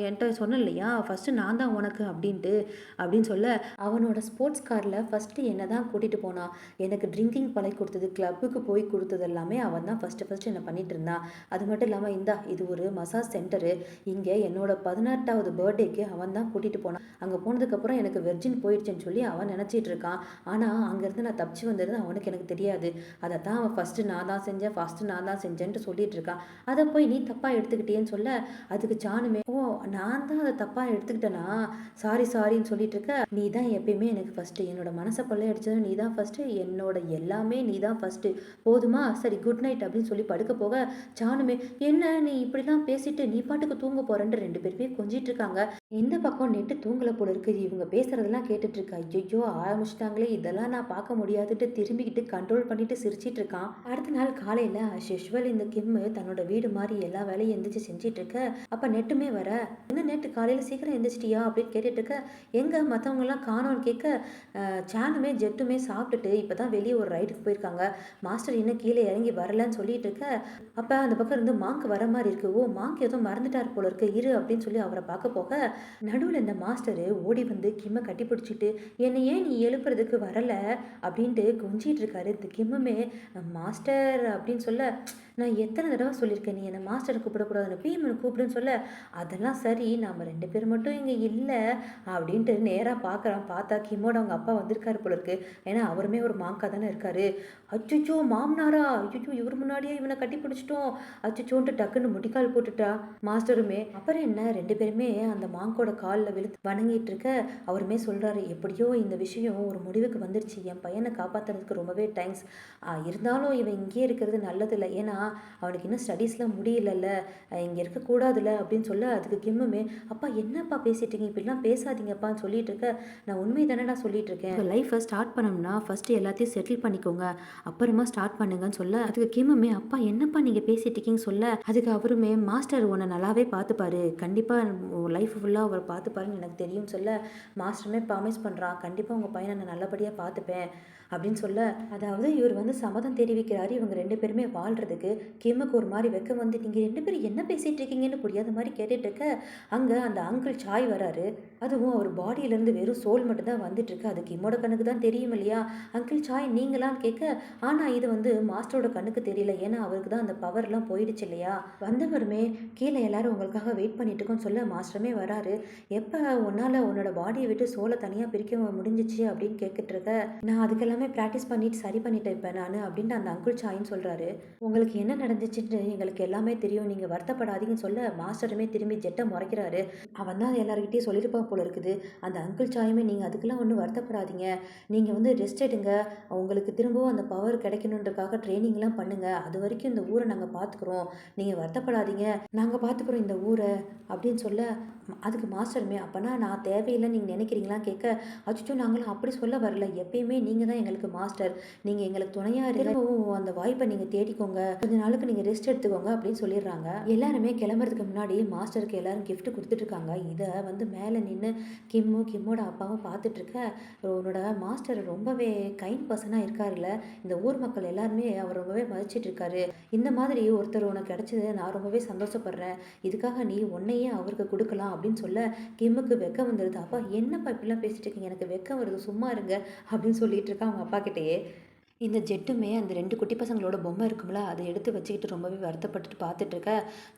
[SPEAKER 1] என்ட்ட சொன்ன இல்லையா? ஃபர்ஸ்ட்டு நான் தான் உனக்கு அப்டின்ட்டு. அப்படின்னு சொல்ல, அவனோட ஸ்போர்ட்ஸ் கார்ல ஃபர்ஸ்ட்டு என்ன தான் கூட்டிட்டு போனான். எனக்கு ட்ரிங்கிங் பழகி கொடுத்தது, கிளப்புக்கு போய் கொடுத்தது எல்லாமே அவன் தான் ஃபர்ஸ்ட்டு என்ன பண்ணிட்டு இருந்தான். அது மட்டும் இல்லாம, இந்தா இது ஒரு மசாஜ் சென்டரு. இங்க என்னோட 18வது பர்த்டேக்கு அவன் தான் கூட்டிட்டு போனான். அங்க போனதுக்கப்புறம் எனக்கு வெர்ஜின் போயிடுச்சுன்னு சொல்லி அவன் நினைச்சிட்டு இருக்கான். ஆனா அங்கேருந்து நான் தப்பிச்சு வந்தது அவனுக்கு எனக்கு தெரியாது. அதை தான் அவன் ஃபர்ஸ்ட்டு நான் தான் செஞ்சேன், ஃபர்ஸ்ட்டு நான் தான் செஞ்சேன்ட்டு சொல்லிட்டு இருக்கான். அதை போய் நீ தப்பா எடுத்துக்கிட்டேன்னு சொல்ல, அதுக்கு சானுமே, ஓ நான் தான் அதை தப்பா எடுத்துக்கிட்டேனா, சாரி சாரின்னு சொல்லிட்டு இருக்க, நீ தான் எப்பயுமே எனக்கு ஃபர்ஸ்ட்டு, என்னோட மனசை கொள்ளையடிச்சது நீ தான் ஃபர்ஸ்ட்டு, என்னோட எல்லாமே நீ தான் ஃபர்ஸ்ட்டு, போதுமா சரி குட் நைட் அப்படின்னு சொல்லி படுக்க போக, சானுமே என்ன நீ இப்படிலாம் பேசிட்டு நீ பாட்டுக்கு தூங்க போறேன்ட்டு 2 பேருமே கொஞ்சிட்டு இருக்காங்க. இந்த பக்கம் நெட்டு தூங்கல போல இருக்கு. இவங்க பேசுறதெல்லாம் கேட்டுட்டு இருக்கா. ஐயோ ஆரம்பிச்சிட்டாங்களே, இதெல்லாம் நான் பார்க்க முடியாதுட்டு திரும்பிக்கிட்டு கண்ட்ரோல் பண்ணிட்டு சிரிச்சிட்டு இருக்கான். அடுத்த நாள் காலையில அஸ் யூஷுவல் இந்த கிம்மு தன்னோட வீடு மாதிரி எல்லா வேலையும் எந்திரிச்சு செஞ்சிட்டு இருக்க. அப்ப நெட்டுமே வர, என்ன நேற்று காலையில சீக்கிரம் எந்திரிச்சிட்டியா அப்படின்னு கேட்டுட்டு இருக்க. எங்க மற்றவங்க எல்லாம் காணோன்னு கேட்க, சானுமே ஜெட்டுமே சாப்பிட்டுட்டு இப்பதான் வெளியே ஒரு ரைடுக்கு போயிருக்காங்க. மாஸ்டர் இன்னும் கீழே இறங்கி வரலன்னு சொல்லிட்டு இருக்க. அப்ப அந்த பக்கம் இருந்து மாங்க் வர மாதிரி இருக்கு. ஓ மாங்க் ஏதோ மறந்துட்டார் போல இருக்கு, இரு அப்படின்னு சொல்லி அவரை பார்க்க போக, நடுவில் இந்த மாஸ்டரு ஓடி வந்து கிம்மை கட்டி பிடிச்சிட்டு, என்னை ஏன் நீ எழுப்புறதுக்கு வரல அப்படின்ட்டு கொஞ்சிட்டு இருக்காரு. இந்த கிம்முமே மாஸ்டர் அப்படின்னு சொல்ல, நான் எத்தனை தடவை சொல்லியிருக்கேன் நீ என்னை மாஸ்டர் கூப்பிடக்கூடாதுன்னு, பீமனை கூப்பிடுன்னு சொல்ல, அதெல்லாம் சரி நம்ம 2 பேர் மட்டும் இங்கே இல்லை அப்படின்ட்டு நேராக பார்க்குறான். பார்த்தா கிம்மோட அவங்க அப்பா வந்திருக்காரு போல இருக்கு. ஏன்னா அவருமே ஒரு மாங்கா தானே இருக்காரு. அச்சுச்சோ மாமனாரா, அச்சுச்சோ இவர் முன்னாடியே இவனை கட்டி பிடிச்சிட்டோம், அச்சுச்சோன்ட்டு டக்குன்னு முட்டிக்கால் போட்டுட்டா மாஸ்டருமே. அப்புறம் என்ன 2 பேருமே அந்த மாங்கோட காலில் விழுத்து வணங்கிட்டு இருக்க. அவருமே சொல்றாரு, எப்படியோ இந்த விஷயம் ஒரு முடிவுக்கு வந்துருச்சு, என் பையனை காப்பாற்றுறதுக்கு ரொம்பவே தேங்க்ஸ். இருந்தாலும் இவன் இங்கேயே இருக்கிறது நல்லதில்லை, ஏன்னா அவனுக்கு இன்னும் ஸ்டடீஸ்லாம் முடியலல்ல, இங்கே இருக்கக்கூடாதுல்ல அப்படின்னு சொல்ல, அதுக்கு கிம்முமே, அப்பா என்னப்பா பேசிட்டீங்க, இப்படிலாம் பேசாதீங்கப்பான்னு சொல்லிட்டு இருக்க. நான் உண்மை தானடா சொல்லிட்டு இருக்கேன், லைஃப்பை ஸ்டார்ட் பண்ணோம்னா ஃபர்ஸ்ட் எல்லாத்தையும் செட்டில் பண்ணிக்கோங்க, அப்புறமா ஸ்டார்ட் பண்ணுங்கன்னு சொல்ல, அதுக்கு கிம்முமே, அப்பா என்னப்பா நீங்கள் பேசிட்டு இருக்கீங்கன்னு சொல்ல, அதுக்கு அவருமே, மாஸ்டர் உன்னை நல்லாவே பார்த்துப்பாரு, கண்டிப்பாக லைஃப் ஃபுல்லாக அவர் பார்த்துப்பாருன்னு எனக்கு தெரியும்னு சொல்ல, மாஸ்டருமே ப்ராமிஸ் பண்ணுறான், கண்டிப்பாக உங்கள் பையனை நான் நல்லபடியாக பார்த்துப்பேன் அப்படின்னு சொல்ல, அதாவது இவர் வந்து சம்மதம் தெரிவிக்கிறாரு இவங்க 2 பேருமே வாழ்றதுக்கு. கிம்முக்கு ஒரு மாதிரி வெக்கம் வந்து, நீங்கள் 2 பேரும் என்ன பேசிட்டு இருக்கீங்கன்னு புரியாத மாதிரி கேட்டுட்டு இருக்க. அங்கே அந்த அங்கிள் சாய் வராரு. அதுவும் அவர் பாடியிலேருந்து வெறும் சோல் மட்டும் தான் வந்துட்டு இருக்கு. அது கிம்மோட கண்ணுக்கு தான் தெரியும் இல்லையா. அங்கிள் சாய் நீங்களான்னு கேட்க, ஆனால் இது வந்து மாஸ்டரோட கண்ணுக்கு தெரியல, ஏன்னா அவருக்கு தான் அந்த பவர்லாம் போயிடுச்சு இல்லையா. வந்தவருமே, கீழே எல்லாரும் உங்களுக்காக வெயிட் பண்ணிட்டு இருக்கோன்னு சொல்ல, மாஸ்டருமே வராரு. எப்போ உன்னால் உன்னோட பாடியை விட்டு சோலை தனியாக பிரிக்க முடிஞ்சிச்சு அப்படின்னு கேட்டுட்டு இருக்க. நான் அதுக்கெல்லாம் எல்லாமே ப்ராக்டிஸ் பண்ணிட்டு சரி பண்ணிட்டேன் இப்போ நான் அப்படின்ட்டு அந்த அங்குள் சாயின்னு சொல்கிறாரு. உங்களுக்கு என்ன நடந்துச்சுன்னு எங்களுக்கு எல்லாமே தெரியும், நீங்கள் வருத்தப்படாதீங்கன்னு சொல்ல, மாஸ்டருமே திரும்பி ஜெட்டை முறைக்கிறாரு. அவன் தான் எல்லாருக்கிட்டையும் சொல்லியிருப்பான் போல இருக்குது. அந்த அங்குள் சாயுமே, நீங்கள் அதுக்கெல்லாம் ஒன்றும் வருத்தப்படாதீங்க, நீங்கள் வந்து ரெஸ்ட் எடுங்க, உங்களுக்கு திரும்பவும் அந்த பவர் கிடைக்கணுன்றக்காக ட்ரைனிங்லாம் பண்ணுங்கள், அது வரைக்கும் இந்த ஊரை நாங்கள் பார்த்துக்குறோம், நீங்கள் வருத்தப்படாதீங்க, நாங்கள் பார்த்துக்குறோம் இந்த ஊரை அப்படின்னு சொல்ல, அதுக்கு மாஸ்டருமே, அப்போனா நான் தேவையில்லை நீங்கள் நினைக்கிறீங்களான்னு கேட்க, அச்சோ நாங்களும் அப்படி சொல்ல வரல, எப்பயுமே நீங்கள் தான் எங்களுக்கு மாஸ்டர், நீங்கள் எங்களுக்கு துணையாக திரும்பவும் அந்த வாய்ப்பை நீங்கள் தேடிக்கோங்க, கொஞ்ச நாளுக்கு நீங்கள் ரெஸ்ட் எடுத்துக்கோங்க அப்படின்னு சொல்லிடுறாங்க. எல்லாருமே கிளம்புறதுக்கு முன்னாடி மாஸ்டருக்கு எல்லாரும் கிஃப்ட் கொடுத்துட்ருக்காங்க. இதை வந்து மேலே நின்று கிம்மோட அப்பாவும் பார்த்துட்டு இருக்க. உன்னோட மாஸ்டர் ரொம்பவே கைண்ட் பர்சனாக இருக்காருல்ல, இந்த ஊர் மக்கள் எல்லாருமே அவர் ரொம்பவே மதிச்சிட்டு இருக்காரு, இந்த மாதிரி ஒருத்தர் உனக்கு கிடைச்சது நான் ரொம்பவே சந்தோஷப்படுறேன், இதுக்காக நீ உன்னையே அவருக்கு கொடுக்கலாம் அப்படின்னு சொல்ல, கிம்முக்கு வெக்கம் வந்துடுது. அப்பா என்னப்பா இப்படிலாம் பேசிட்டு இருக்கீங்க, எனக்கு வெக்கம் வருது, சும்மா இருங்க அப்படின்னு சொல்லிட்டு இருக்கா அவங்க அப்பா கிட்டேயே. இந்த ஜெட்டுமே அந்த 2 குட்டி பசங்களோட பொம்மை இருக்கும்ல, அதை எடுத்து வச்சுக்கிட்டு ரொம்பவே வருத்தப்பட்டுட்டு பார்த்துட்டு இருக்க.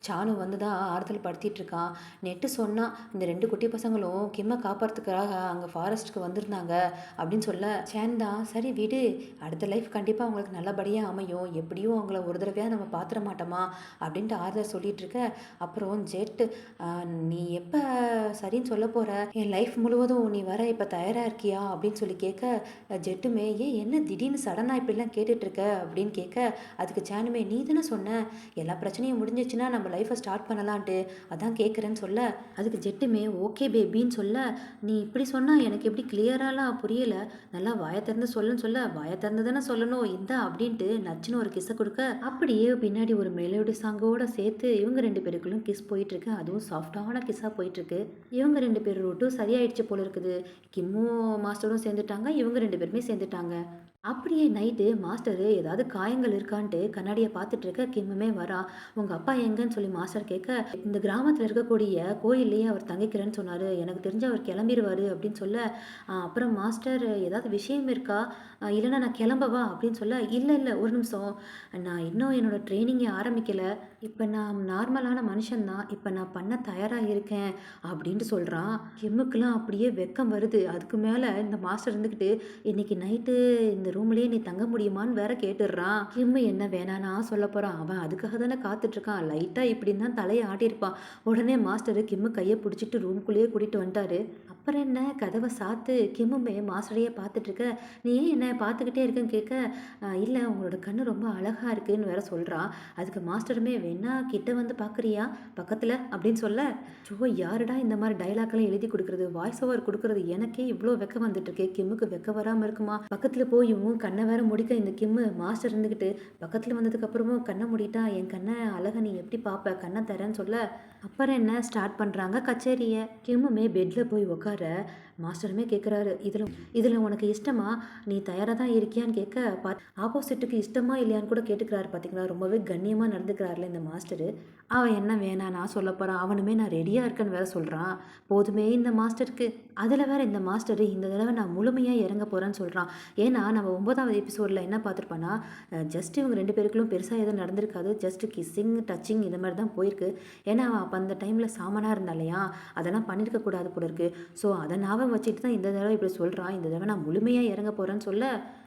[SPEAKER 1] சானு வந்து தான் ஆறுதல் படுத்திட்டு இருக்கான். நெட்டு சொன்னான், இந்த 2 குட்டி பசங்களும் கிம்மை காப்பாற்றுறதுக்காக அங்கே ஃபாரஸ்ட்டுக்கு வந்திருந்தாங்க அப்படின்னு சொல்ல, சேன் தான் சரி விடு, அடுத்த லைஃப் கண்டிப்பாக அவங்களுக்கு நல்லபடியாக அமையும், எப்படியும் அவங்கள ஒரு தடவையாக நம்ம பார்த்துட மாட்டோமா அப்படின்ட்டு ஆறுதல் சொல்லிட்டு இருக்க. அப்புறம் ஜெட்டு, நீ எப்போ சரின்னு சொல்ல போகிற, என் லைஃப் முழுவதும் நீ வர இப்போ தயாராக இருக்கியா அப்படின்னு சொல்லி கேட்க, ஜெட்டுமே, ஏன் என்ன திடீர்னு சடனாக தானே இப்படிலாம் கேட்டுட்ருக்க அப்படின்னு கேட்க, அதுக்கு சேனுமே நீ தானே சொன்ன எல்லா பிரச்சனையும் முடிஞ்சிச்சுன்னா நம்ம லைஃப்பை ஸ்டார்ட் பண்ணலான்ட்டு, அதான் கேட்குறேன்னு சொல்ல, அதுக்கு ஜெட்டுமே ஓகே பேபின்னு சொல்ல, நீ இப்படி சொன்னால் எனக்கு எப்படி கிளியராலாம் புரியல, நல்லா வாயை திறந்து சொல்லுன்னு சொல்ல, வாயை திறந்து தானே சொல்லணும் இந்தா அப்படின்ட்டு நச்சுன்னு ஒரு கிஸ்ஸை கொடுக்க, அப்படியே பின்னாடி ஒரு மெலோடி சாங்கோட சேர்த்து இவங்க 2 பேருக்குள்ளும் கிஸ் போயிட்டுருக்கு. அதுவும் சாஃப்டான கிஸ்ஸாக போயிட்டுருக்கு. இவங்க 2 பேர் ரூட்டும் சரியாயிடுச்சு போல இருக்குது. கிம்மும் மாஸ்டரும் சேர்ந்துட்டாங்க. இவங்க 2 பேருமே சேர்ந்துட்டாங்க. அப்படியே நைட்டு மாஸ்டரு ஏதாவது காயங்கள் இருக்கான்ட்டு கண்ணாடியை பார்த்துட்டு இருக்க கிம்முமே வரா. உங்க அப்பா எங்கன்னு சொல்லி மாஸ்டர் கேட்க, இந்த கிராமத்தில் இருக்கக்கூடிய கோயில்லையே அவர் தங்கிக்கிறேன்னு சொன்னார், எனக்கு தெரிஞ்சு அவர் கிளம்பிடுவார் அப்படின்னு சொல்ல, அப்புறம் மாஸ்டர் ஏதாவது விஷயம் இருக்கா, இல்லைன்னா நான் கிளம்பவா அப்படின்னு சொல்ல, இல்லை இல்லை ஒரு நிமிஷம், நான் இன்னும் என்னோட ட்ரைனிங்கை ஆரம்பிக்கலை, இப்போ நான் நார்மலான மனுஷன்தான், இப்போ நான் பண்ண தயாராக இருக்கேன் அப்படின்ட்டு சொல்கிறான். கிம்முக்கெல்லாம் அப்படியே வெக்கம் வருது. அதுக்கு மேலே இந்த மாஸ்டர் இருந்துக்கிட்டு, இன்னைக்கு நைட்டு இந்த ரூம்லயே நீ தங்க முடியுமான்னு வேற கேட்டுடுறான். கிம்மு என்ன வேணானா சொல்ல போறான், அவன் அதுக்காக தானே காத்துட்டு இருக்கான். லைட்டா இப்படின்னு தான் தலையை ஆட்டியிருப்பான். உடனே மாஸ்டர் கிம்மு கையை பிடிச்சிட்டு ரூம்குள்ளேயே கூட்டிட்டு வந்துட்டாரு. அப்புறம் என்ன கதவை சாத்து. கிம்முமே மாஸ்டரையே பார்த்துட்டு இருக்க, நீ ஏன் என்ன பார்த்துக்கிட்டே இருக்குன்னு கேட்க, இல்லை உங்களோட கண்ணு ரொம்ப அழகா இருக்குன்னு வேற சொல்றான். அதுக்கு மாஸ்டருமே வேணா கிட்ட வந்து பார்க்குறியா பக்கத்தில் அப்படின்னு சொல்ல, ஜோ யாருடா இந்த மாதிரி டைலாக்லாம் எழுதி கொடுக்குறது, வாய்ஸ் ஓவர் கொடுக்குறது, எனக்கே இவ்வளோ வெக்கம் வந்துட்டு இருக்கே, கிம்முக்கு வெக்க வராமல் இருக்குமா, பக்கத்தில் போயும் கண்ணை வேற முடிக்க இந்த கிம்மு மாஸ்டர் இருந்துக்கிட்டு பக்கத்தில் வந்ததுக்கு அப்புறமும் கண்ணை முடிட்டா, என் கண்ணை அழகை நீ எப்படி பார்ப்ப, கண்ணை தரேன்னு சொல்ல, அப்புறம் என்ன ஸ்டார்ட் பண்ணுறாங்க கச்சேரியை. கிம்முமே பெட்டில் போய் உட்கார மாஸ்டருமே கேட்குறாரு, இதில் உனக்கு இஷ்டமா, நீ தயாராக தான் இருக்கியான்னு கேட்க, ஆப்போசிட்டுக்கு இஷ்டமா இல்லையான்னு கூட கேட்டுக்கிறாரு. பார்த்தீங்களா, ரொம்பவே கண்ணியமாக நடந்துக்கிறாருல இந்த மாஸ்டரு. அவன் என்ன வேணாம் நான் சொல்ல போகிறான், அவனுமே நான் ரெடியாக இருக்கேன்னு வேற சொல்கிறான். போதுமே இந்த மாஸ்டருக்கு. அதில் வேற இந்த மாஸ்டரு இந்த தடவை நான் முழுமையாக இறங்க போகிறேன்னு சொல்கிறான். ஏன்னா நம்ம 9வது எபிசோடில் என்ன பார்த்துருப்பான்னா, ஜஸ்ட் இவங்க 2 பேருக்குள்ளும் பெருசாக எதுவும் நடந்திருக்காது, ஜஸ்ட் கிஸ்ஸிங் டச்சிங் இந்த மாதிரி தான் போயிருக்கு. ஏன்னா அவன் அப்போ அந்த டைமில் சாமனாக இருந்தா இல்லையா, அதெல்லாம் பண்ணியிருக்க கூடாது போல இருக்கு. ஸோ அதை ஞாபகம் வச்சுட்டு தான் இந்த தடவை இப்படி சொல்கிறான். இந்த தடவை நான் முழுமையாக இறங்க போகிறேன்னு சொல்ல,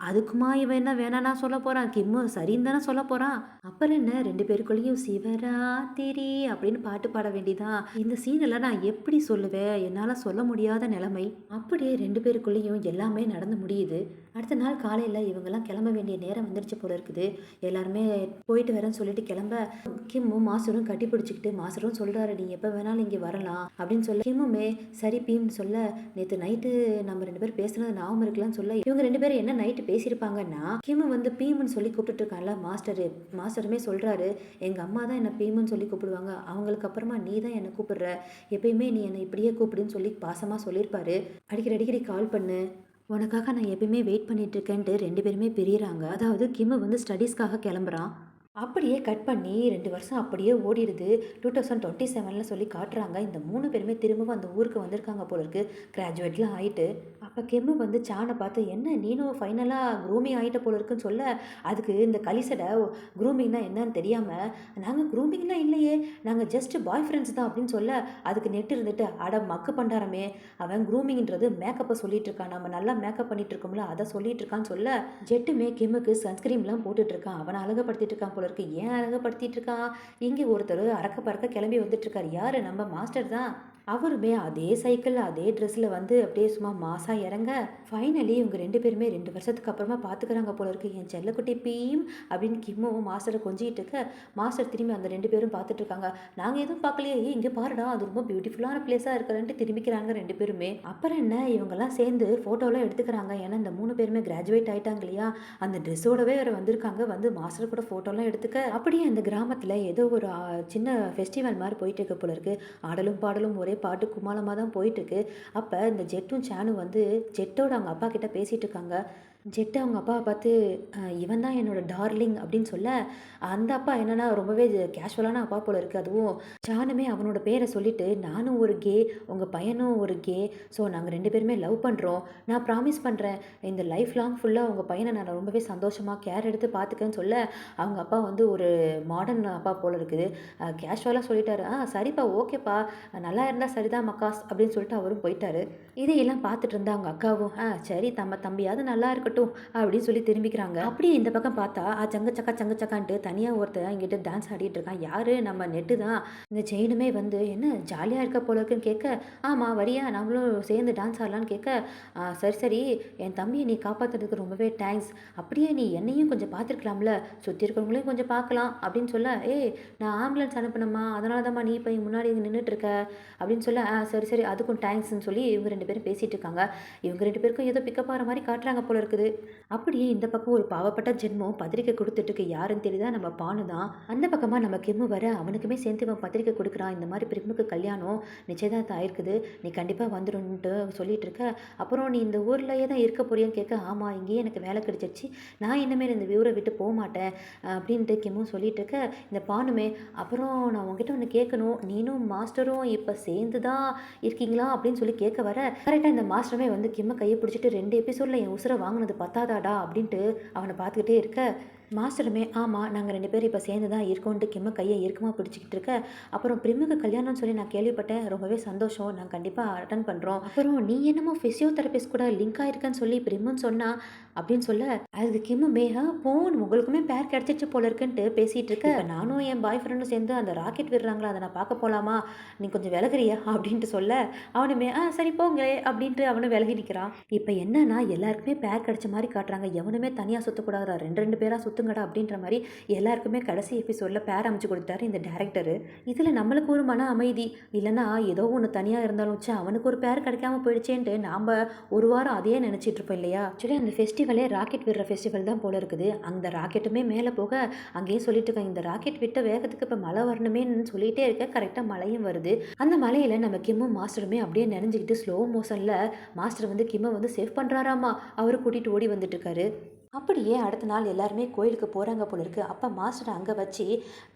[SPEAKER 1] அதுக்குமா இவன் என்ன வேணானா சொல்ல போகிறான், கிம்மு சரின்னு தானே சொல்ல போகிறான். அப்புறம் என்ன 2 பேருக்குள்ளேயும் சிவராத்திரி அப்படின்னு பாட்டு பாட வேண்டியதான். இந்த சீனெல்லாம் நான் எப்படி சொல்லுவேன், என்னால் சொல்ல முடியாத நிலைமை. அப்படியே 2 பேருக்குள்ளேயும் எல்லாமே நடந்து முடியுது. அடுத்த நாள் காலையில் இவங்கெல்லாம் கிளம்ப வேண்டிய நேரம் வந்துருச்சு போல இருக்குது. எல்லாருமே போயிட்டு வரேன்னு சொல்லிட்டு கிளம்ப, கிம்மும் மாஸ்டரும் கட்டி பிடிச்சிக்கிட்டு, மாஸ்டரும் சொல்கிறாரு நீ எப்போ வேணாலும் இங்கே வரலாம் அப்படின்னு சொல்ல, கிம்முமே சரி பீம்னு சொல்ல, நேற்று நைட்டு நம்ம 2 பேரும் பேசுனது ஞாபகம் இருக்கலாம்னு சொல்ல, இவங்க 2 பேரும் என்ன நைட்டு பேசியிருப்பாங்கன்னா, கிம்மு வந்து பீம்னு சொல்லி கூப்பிட்டு இருக்கான்ல மாஸ்டருமே சொல்கிறாரு, எங்கள் அம்மா தான் என்னை பீம்னு சொல்லி கூப்பிடுவாங்க, அவங்களுக்கு அப்புறமா நீ தான் என்னை கூப்பிடுற, எப்பயுமே நீ என்னை இப்படியே கூப்பிடுன்னு சொல்லி பாசமாக சொல்லியிருப்பாரு, அடிக்கடி கால் பண்ணு, உனக்காக நான் எப்பயுமே வெயிட் பண்ணிட்டு இருக்கேன்ட்டு 2 பேருமே பிரியறாங்க. அதாவது கிம்மு வந்து ஸ்டடீஸ்க்காக கிளம்புறான். அப்படியே கட் பண்ணி 2 வருஷம் அப்படியே ஓடிடுது. 2027ல் சொல்லி காட்டுறாங்க. இந்த 3 பேருமே திரும்பவும் அந்த ஊருக்கு வந்திருக்காங்க போல இருக்கு, கிராஜுவேட்லாம் ஆகிட்டு. அப்போ கெம்மு வந்து சானை பார்த்து, என்ன நீனும் ஃபைனலாக க்ரூமிங் ஆகிட்ட போல இருக்குன்னு சொல்ல, அதுக்கு இந்த கலிசடை க்ரூமிங்னா என்னன்னு தெரியாமல், நாங்கள் க்ரூமிங்லாம் இல்லையே, நாங்கள் ஜஸ்ட் பாய் ஃப்ரெண்ட்ஸ் தான் அப்படின்னு சொல்ல, அதுக்கு நெட் இருந்துட்டு, அட மக்கு பண்டாரமே, அவன் க்ரூமிங்ன்றது மேக்கப்பை சொல்லிட்டு இருக்கான், நம்ம நல்லா மேக்கப் பண்ணிட்டு இருக்கோம்ல அதை சொல்லிட்டு இருக்கான்னு சொல்ல, ஜெட்டுமே கெம்முக்கு சன்ஸ்கிரீம்லாம் போட்டுட்டு இருக்கான், அவனை அழகப்படுத்திட்டு இருக்கான் போல இருக்கு. ஏன் அழகப்படுத்திட்டு இருக்கான், இங்கே ஒருத்தர் அறக்க பறக்க கிளம்பி வந்துட்டு இருக்காரு, யாரு, நம்ம மாஸ்டர் தான். அவருமே அதே சைக்கிள் அதே ட்ரெஸ்ஸில் வந்து அப்படியே சும்மா மாசாக இறங்க, ஃபைனலி இவங்க 2 பேருமே 2 வருஷத்துக்கு அப்புறமா பார்த்துக்கிறாங்க போல இருக்கு. என் செல்லக்குட்டி பீம் அப்படின்னு கிம்மும் மாஸ்டரை கொஞ்சிக்கிட்டு இருக்க, மாஸ்டர் திரும்பி அந்த 2 பேரும் பார்த்துட்டு இருக்காங்க. நாங்கள் எதுவும் பார்க்கலையே, இங்கே பாருடா அது ரொம்ப பியூட்டிஃபுல்லான பிளேஸாக இருக்கிறன்ட்டு திரும்பிக்கிறாங்க 2 பேருமே. அப்புறம் என்ன இவங்கெல்லாம் சேர்ந்து ஃபோட்டோலாம் எடுத்துக்கிறாங்க. ஏன்னா இந்த 3 பேருமே கிராஜுவேட் ஆகிட்டாங்க இல்லையா, அந்த ட்ரெஸ்ஸோடவே வேறு வந்திருக்காங்க, வந்து மாஸ்டர் கூட ஃபோட்டோலாம் எடுத்துக்க. அப்படியே அந்த கிராமத்தில் ஏதோ ஒரு சின்ன ஃபெஸ்டிவல் மாதிரி போயிட்டு இருக்க போல இருக்கு. ஆடலும் பாடலும் ஒரே பாட்டு குமாலமாக தான் போயிட்டுருக்கு. அப்போ இந்த ஜெட்டும் சானும் வந்து ஜெட்டோட அவங்க அப்பா கிட்ட பேசிகிட்டு இருக்காங்க. ஜெட்டு அவங்க அப்பாவை பார்த்து, இவன் தான் என்னோட டார்லிங் அப்படின்னு சொல்ல, அந்த அப்பா என்னன்னா ரொம்பவே கேஷுவலான அப்பா போல இருக்குது. அதுவும் சானுமே அவனோட பேரை சொல்லிட்டு, நானும் ஒரு கே, உங்கள் பையனும் ஒரு கே, ஸோ நாங்கள் 2 பேருமே லவ் பண்ணுறோம், நான் ப்ராமிஸ் பண்ணுறேன் இந்த லைஃப் லாங் ஃபுல்லாக உங்கள் பையனை நான் ரொம்பவே சந்தோஷமாக கேர் எடுத்து பார்த்துக்கன்னு சொல்ல, அவங்க அப்பா வந்து ஒரு மாடர்ன் அப்பா போல இருக்குது, கேஷுவலாக சொல்லிட்டாரு. சரிப்பா ஓகேப்பா, நல்லா இருந்தால் சரிதான் மக்காஸ் அப்படின்னு சொல்லிட்டு அவரும் போயிட்டாரு. இதையெல்லாம் பார்த்துட்டு இருந்தா அவங்க அக்காவும், சரி தம்பியாவது நல்லா இருக்கட்டும் இருக்கட்டும் அப்படின்னு சொல்லி திரும்பிக்கிறாங்க. அப்படியே இந்த பக்கம் பார்த்தா சங்க சக்கான்ட்டு தனியாக ஒருத்தன் இங்கிட்ட டான்ஸ் ஆடிட்டு இருக்கான். யாரு? நம்ம நெட்டு தான். இந்த செயினுமே வந்து என்ன ஜாலியாக இருக்க போல இருக்குன்னு கேட்க, ஆமாம் வரியா நம்மளும் சேர்ந்து டான்ஸ் ஆடலான்னு கேட்க, சரி சரி என் தம்பியை நீ காப்பாற்றுறதுக்கு ரொம்பவே தேங்க்ஸ். அப்படியே நீ என்னையும் கொஞ்சம் பார்த்துருக்கலாம்ல, சுற்றி இருக்கிறவங்களையும் கொஞ்சம் பார்க்கலாம் அப்படின்னு சொல்ல, ஏய் நான் ஆம்புலன்ஸ் அனுப்பினம்மா, அதனால தான்மா நீ இப்போ முன்னாடி இங்கே நின்றுட்டு இருக்க அப்படின்னு சொல்ல, சரி சரி அதுக்கும் தேங்க்ஸ்ன்னு சொல்லி இவங்க 2 பேரும் பேசிகிட்டு இருக்காங்க. இவங்க 2 பேருக்கும் ஏதோ பிக்கப் ஆகிற மாதிரி காட்டுறாங்க போல இருக்குது. அப்படியே இந்த பக்கம் ஒரு பாவப்பட்ட ஜென்மம் பத்திரிக்கை கொடுத்துட்டு யாருன்னு தெரியுதா? நம்ம பானு தான். அந்த பக்கமாக நம்ம கிம்மு வர அவனுக்குமே சேர்ந்து இவன் பத்திரிக்கை கொடுக்குறான். இந்த மாதிரி பிரிமுக்கு கல்யாணம் நிச்சயதார்த்தம் ஆயிருக்குது, நீ கண்டிப்பாக வந்துடும்ன்ட்டு சொல்லிட்டு இருக்க. அப்புறம் நீ இந்த ஊர்லேயே தான் இருக்க போறியான்னு கேட்க, ஆமாம் இங்கேயே எனக்கு வேலை கிடைச்சிருச்சு, நான் இனிமேல் இந்த ஊரை விட்டு போக மாட்டேன் அப்படின்ட்டு கிம்மும் சொல்லிட்டு இருக்க. இந்த பானுமே, அப்புறம் நான் உங்ககிட்ட ஒன்று கேட்கணும், நீனும் மாஸ்டரும் இப்போ சேர்ந்து தான் இருக்கீங்களா அப்படின்னு சொல்லி கேட்க வர, கரெக்டாக இந்த மாஸ்டருமே வந்து கிம்மை கையை பிடிச்சிட்டு 2 எபிசோடில் என் உசுரை வாங்கினது பத்தாதாடா அப்படின்ட்டு அவனை பார்த்துக்கிட்டே இருக்க. மாஸ்டருமே, ஆமாம் நாங்கள் 2 பேரும் இப்போ சேர்ந்து தான் இருக்கோன்ட்டு கிம்மை கையை இறுக்கமாக பிடிச்சிக்கிட்டு இருக்க. அப்புறம் பிரிமுக்கு கல்யாணம்னு சொல்லி நான் கேள்விப்பட்டேன், ரொம்பவே சந்தோஷம், நான் கண்டிப்பாக அட்டன் பண்ணுறோம். அப்புறம் நீ என்னமோ ஃபிசியோதெரபிஸ்ட் கூட லிங்க் ஆயிருக்கன்னு சொல்லி பிரிமுன்னு சொன்னா அப்படின்னு சொல்ல, அதுக்கு கிம்முமே போன் உங்களுக்குமே பேர் கிடச்சிச்சு போல இருக்குன்ட்டு பேசிகிட்டு இருக்க. இப்போ நானும் என் பாய் ஃப்ரெண்டும் சேர்ந்து அந்த ராக்கெட் விடுறாங்களா அதை நான் பார்க்க போகலாமா, நீ கொஞ்சம் விலகுறியா அப்படின்ட்டு சொல்ல, அவனுமே சரி போங்களே அப்படின்ட்டு அவனும் விலகி நிற்கிறான். இப்போ என்னன்னா எல்லாருக்குமே பேர் கிடச்ச மாதிரி காட்டுறாங்க, எவனுமே தனியாக சுற்றக்கூடாதா, 2 பேராக சுற்றுங்கடா அப்படின்ற மாதிரி எல்லாருக்குமே கடைசி எபிசோடில் பேர் அமைச்சு கொடுத்தாரு இந்த டேரக்டரு. இதில் நம்மளுக்கு ஒரு மன அமைதி, இல்லைன்னா ஏதோ ஒன்று தனியாக இருந்தாலும் வச்சு அவனுக்கு ஒரு பேர் கிடைக்காம போயிடுச்சேன்ட்டு நாம் ஒரு வாரம் அதையே நினச்சிட்டு இருப்போம் இல்லையா. ஆக்சுவலி அந்த ஃபெஸ்டிவலே ராக்கெட் விடுற ஃபெஸ்டிவல் தான் போல இருக்குது. அந்த ராக்கெட்டுமே மேலே போக அங்கேயே சொல்லிட்டு இருக்காங்க, இந்த ராக்கெட் விட்ட வேகத்துக்கு இப்போ மழை வரணுமேன்னு சொல்லிகிட்டே இருக்க. கரெக்டாக மழையும் வருது. அந்த மலையில் நம்ம கிம்மும் மாஸ்டருமே அப்படியே நினைஞ்சிக்கிட்டு ஸ்லோ மோஷனில் மாஸ்டர் வந்து கிம்மை வந்து சேவ் பண்ணுறாராமா, அவரு கூட்டிகிட்டு ஓடி வந்துட்டு இருக்காரு. அப்படியே அடுத்த நாள் எல்லாருமே கோயிலுக்கு போகிறாங்க போல இருக்குது. அப்போ மாஸ்டர் அங்கே வச்சு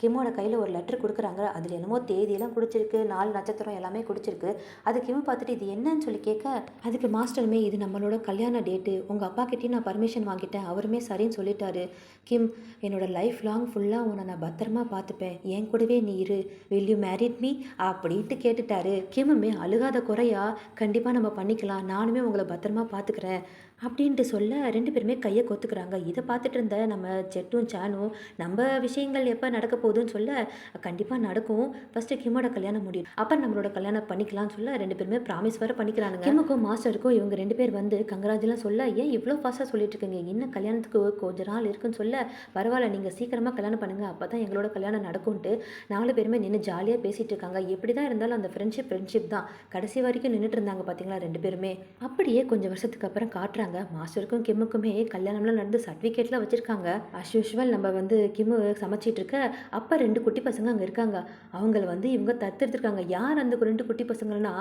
[SPEAKER 1] கிம்மோட கையில் ஒரு லெட்டர் கொடுக்குறாங்க. அதில் என்னமோ தேதியெல்லாம் குடிச்சிருக்கு, 4 நட்சத்திரம் எல்லாமே குடிச்சிருக்கு. அது கிம்மு பார்த்துட்டு இது என்னன்னு சொல்லி கேட்க, அதுக்கு மாஸ்டருமே இது நம்மளோட கல்யாண டேட்டு, உங்கள் அப்பா கிட்டேயும் நான் பர்மிஷன் வாங்கிட்டேன், அவருமே சரின்னு சொல்லிட்டாரு. கிம், என்னோட லைஃப் லாங் ஃபுல்லாக உன்னை நான் பத்திரமா பார்த்துப்பேன், என் கூடவே நீ இரு, வில் யூ மேரிட் மீ அப்படின்ட்டு கேட்டுட்டாரு. கிம்முமே அழுகாத குறையா, கண்டிப்பாக நம்ம பண்ணிக்கலாம், நானுமே உங்களை பத்திரமா பார்த்துக்கிறேன் அப்படின்ட்டு சொல்ல 2 பேருமே கையை கொத்துக்கிறாங்க. இதை பார்த்துட்டு இருந்த நம்ம செட்டும் சானும் நம்ம விஷயங்கள் எப்போ நடக்க போகுதுன்னு சொல்ல, கண்டிப்பாக நடக்கும், ஃபஸ்ட்டு கிம்மோட கல்யாணம் முடியும், அப்போ நம்மளோட கல்யாணம் பண்ணிக்கலாம்னு சொல்ல 2 பேருமே ப்ராமிஸ் வர பண்ணிக்கிறாங்க. கிம்முக்கும் மாஸ்டருக்கும் இவங்க 2 பேர் வந்து கங்கராஜெலாம் சொல்ல, ஏன் இவ்வளோ ஃபாஸ்ட்டாக சொல்லிட்டு இருக்கீங்க, இன்னும் கல்யாணத்துக்கு கொஞ்ச நாள் இருக்குன்னு சொல்ல, பரவாயில்ல நீங்கள் சீக்கிரமாக கல்யாணம் பண்ணுங்கள், அப்போ தான் எங்களோட கல்யாணம் நடக்கும்ன்ட்டு 4 பேருமே நின்று ஜாலியாக பேசிகிட்டு இருக்காங்க. எப்படி தான் இருந்தாலும் அந்த ஃப்ரெண்ட்ஷிப் தான் கடைசி வரைக்கும் நின்றுட்டு இருந்தாங்க பார்த்தீங்களா 2 பேருமே. அப்படியே கொஞ்சம் வருஷத்துக்கு அப்புறம் காட்டுறாங்க, மாஸ்டருக்கும் கிம்முக்குமே கல்யாணம்லாம் நடந்து சர்டிஃபிகேட்லாம் வச்சுருக்காங்க. அஸ் யூஷுவல் நம்ம வந்து கிம்மு சமைச்சிட்டு இருக்க, அப்போ 2 குட்டி பசங்க அங்கே இருக்காங்க. அவங்கள வந்து இவங்க தத்தெடுத்துருக்காங்க. யார் அந்த 2 குட்டி பசங்கள்னா,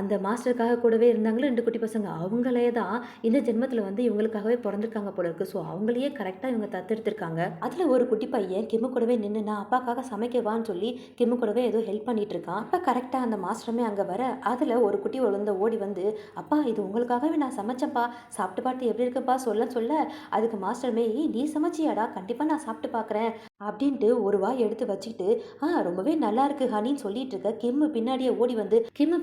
[SPEAKER 1] அந்த மாஸ்டருக்காக கூடவே இருந்தாங்களே 2 குட்டி பசங்க, அவங்களே தான் இந்த ஜென்மத்தில் வந்து இவங்களுக்காகவே பிறந்திருக்காங்க போல இருக்குது. ஸோ அவங்களையே கரெக்டாக இவங்க தத்தெடுத்துருக்காங்க. அதில் ஒரு குட்டி பையன் கிம்மு கூடவே நின்று நான் அப்பாக்காக சமைக்கவான்னு சொல்லி கிம்மு கூடவே ஏதோ ஹெல்ப் பண்ணிட்டு இருக்கான். அப்போ கரெக்டாக அந்த மாஸ்டருமே அங்கே வர, அதில் ஒரு குட்டி ஓடி வந்து, அப்பா இது உங்களுக்காகவே நான் சமைச்சேன்ப்பா, சாப்பிட்டு பார்த்து எப்படி இருக்குப்பா சொல்ல அதுக்கு மாஸ்டருமே, நீ சமைச்சியாடா, கண்டிப்பாக நான் சாப்பிட்டு பார்க்குறேன் அப்படின்ட்டு ஒரு வாய் எடுத்து வச்சுக்கிட்டு ரொம்பவே நல்லா இருக்கு ஹனின்னு சொல்லிட்டு இருக்க. கிம்மு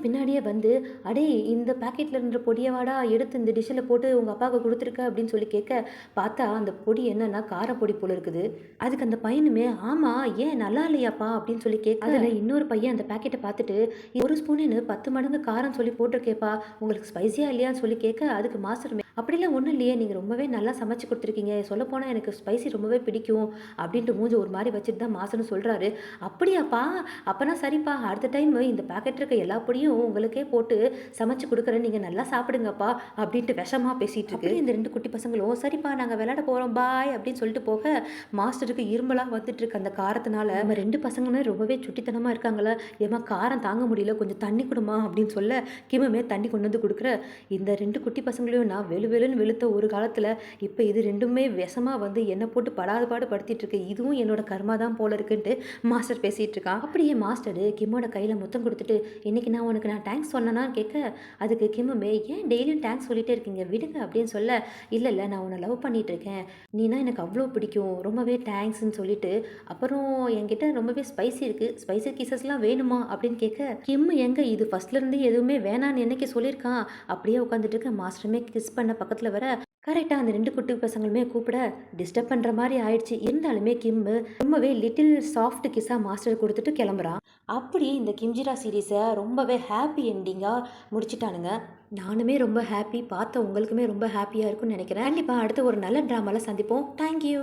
[SPEAKER 1] பின்னாடியே வந்து அடே இந்த பேக்கெட்டில் இருந்த பொடியவாடா எடுத்து இந்த டிஷ்ஷில் போட்டு உங்கள் அப்பாவுக்கு கொடுத்துருக்க அப்படின்னு சொல்லி கேட்க, பார்த்தா அந்த பொடி என்னன்னா காரப்பொடி போல இருக்குது. அதுக்கு அந்த பையனுமே, ஆமாம் ஏன் நல்லா இல்லையாப்பா அப்படின்னு சொல்லி கேட்க, அதில் இன்னொரு பையன் அந்த பேக்கெட்டை பார்த்துட்டு, 1 ஸ்பூனுன்னு 10 மடங்கு காரம் சொல்லி போட்டிருக்கேப்பா, உங்களுக்கு ஸ்பைசியாக இல்லையான்னு சொல்லி கேட்க, அதுக்கு மாஸ்டருமே, அப்படிலாம் ஒன்றும் இல்லையே, நீங்கள் ரொம்பவே நல்லா சமைச்சு கொடுத்துருக்கீங்க, சொல்லப்போனால் எனக்கு ஸ்பைசி ரொம்பவே பிடிக்கும் அப்படின்ட்டு மூஞ்சி ஒரு மாதிரி வச்சுட்டு தான் மாஸ்டர்னு சொல்கிறாரு. அப்படியாப்பா, அப்போனா சரிப்பா, அடுத்த டைம் இந்த பேக்கெட் இருக்க எல்லா பொடியும் உங்களுக்கே போட்டு சமைச்சு கொடுக்குறேன், நீங்கள் நல்லா சாப்பிடுங்கப்பா அப்படின்ட்டு விஷமாக பேசிகிட்டு இருக்கு. இந்த 2 குட்டி பசங்களும் சரிப்பா நாங்கள் விளையாட போகிறோம் பாய் அப்படின்னு சொல்லிட்டு போக, மாஸ்டருக்கு இருமலாக வந்துட்டு இருக்கு அந்த காரத்தினால. நம்ம 2 பசங்களுமே ரொம்பவே சுட்டித்தனமாக இருக்காங்களா, ஏமா காரம் தாங்க முடியல, கொஞ்சம் தண்ணி கொடுமா அப்படின்னு சொல்ல, கிம்முமே தண்ணி கொண்டு வந்து கொடுக்குற. இந்த 2 குட்டி பசங்களையும் நான் வெளுன்னு வெளுத்த ஒரு காலத்தில் இப்போ இது 2மே விஷமாக வந்து என்னை போட்டு பாடு படுத்திட்டு இருக்கு, இதுவும் என்னோட கர்மா தான் போல இருக்குன்ட்டு மாஸ்டர் பேசிகிட்டு இருக்கான். அப்படியே மாஸ்டரு கிம்மோட கையில் முத்தம் கொடுத்துட்டு, இன்னைக்கு நான் தேங்க்ஸ் சொன்னேன்னா கேட்க, அதுக்கு கிம்முமே, ஏன் டெய்லியும் தேங்க்ஸ் சொல்லிட்டே இருக்கீங்க விடுங்க அப்படின்னு சொல்ல, இல்லை நான் உன்னை லவ் பண்ணிட்டு இருக்கேன், நீனா எனக்கு அவ்வளோ பிடிக்கும், ரொம்பவே தேங்க்ஸ்ன்னு சொல்லிட்டு, அப்புறம் என்கிட்ட ரொம்பவே ஸ்பைசி கிசஸ்லாம் வேணுமா அப்படின்னு கேட்க, கிம்மு எங்க இது ஃபர்ஸ்ட்லேருந்து எதுவுமே வேணான்னு என்னைக்கு சொல்லியிருக்கான், அப்படியே உட்காந்துட்டு இருக்க. மாஸ்டருமே கிஸ் பண்ண பக்கத்தில் வர, கரெக்ட்டா அந்த 2 குட்டி பசங்களுமே கூப்பிட, டிஸ்டர்ப் பண்ற மாரி ஆயிடுச்சு. இருந்தாலுமே கிம்மு ரொம்பவே லிட்டில் சாஃப்ட் கிஸ்ஸா மாஸ்டர் குடுத்துட்டு கிளம்புறான். அப்படியே இந்த கிம்ஜிரா சீரிஸ ரொம்பவே ஹேப்பி எண்டிங்கா முடிச்சுட்டானுங்க. நானுமே ரொம்ப ஹேப்பி. பார்த்த உங்களுக்குமே ரொம்ப ஹேப்பியா இருக்கும்னு நெனைக்கிறேன். கண்டிப்பா அடுத்த ஒரு நல்ல ட்ராமால சந்திப்போம். Thank you.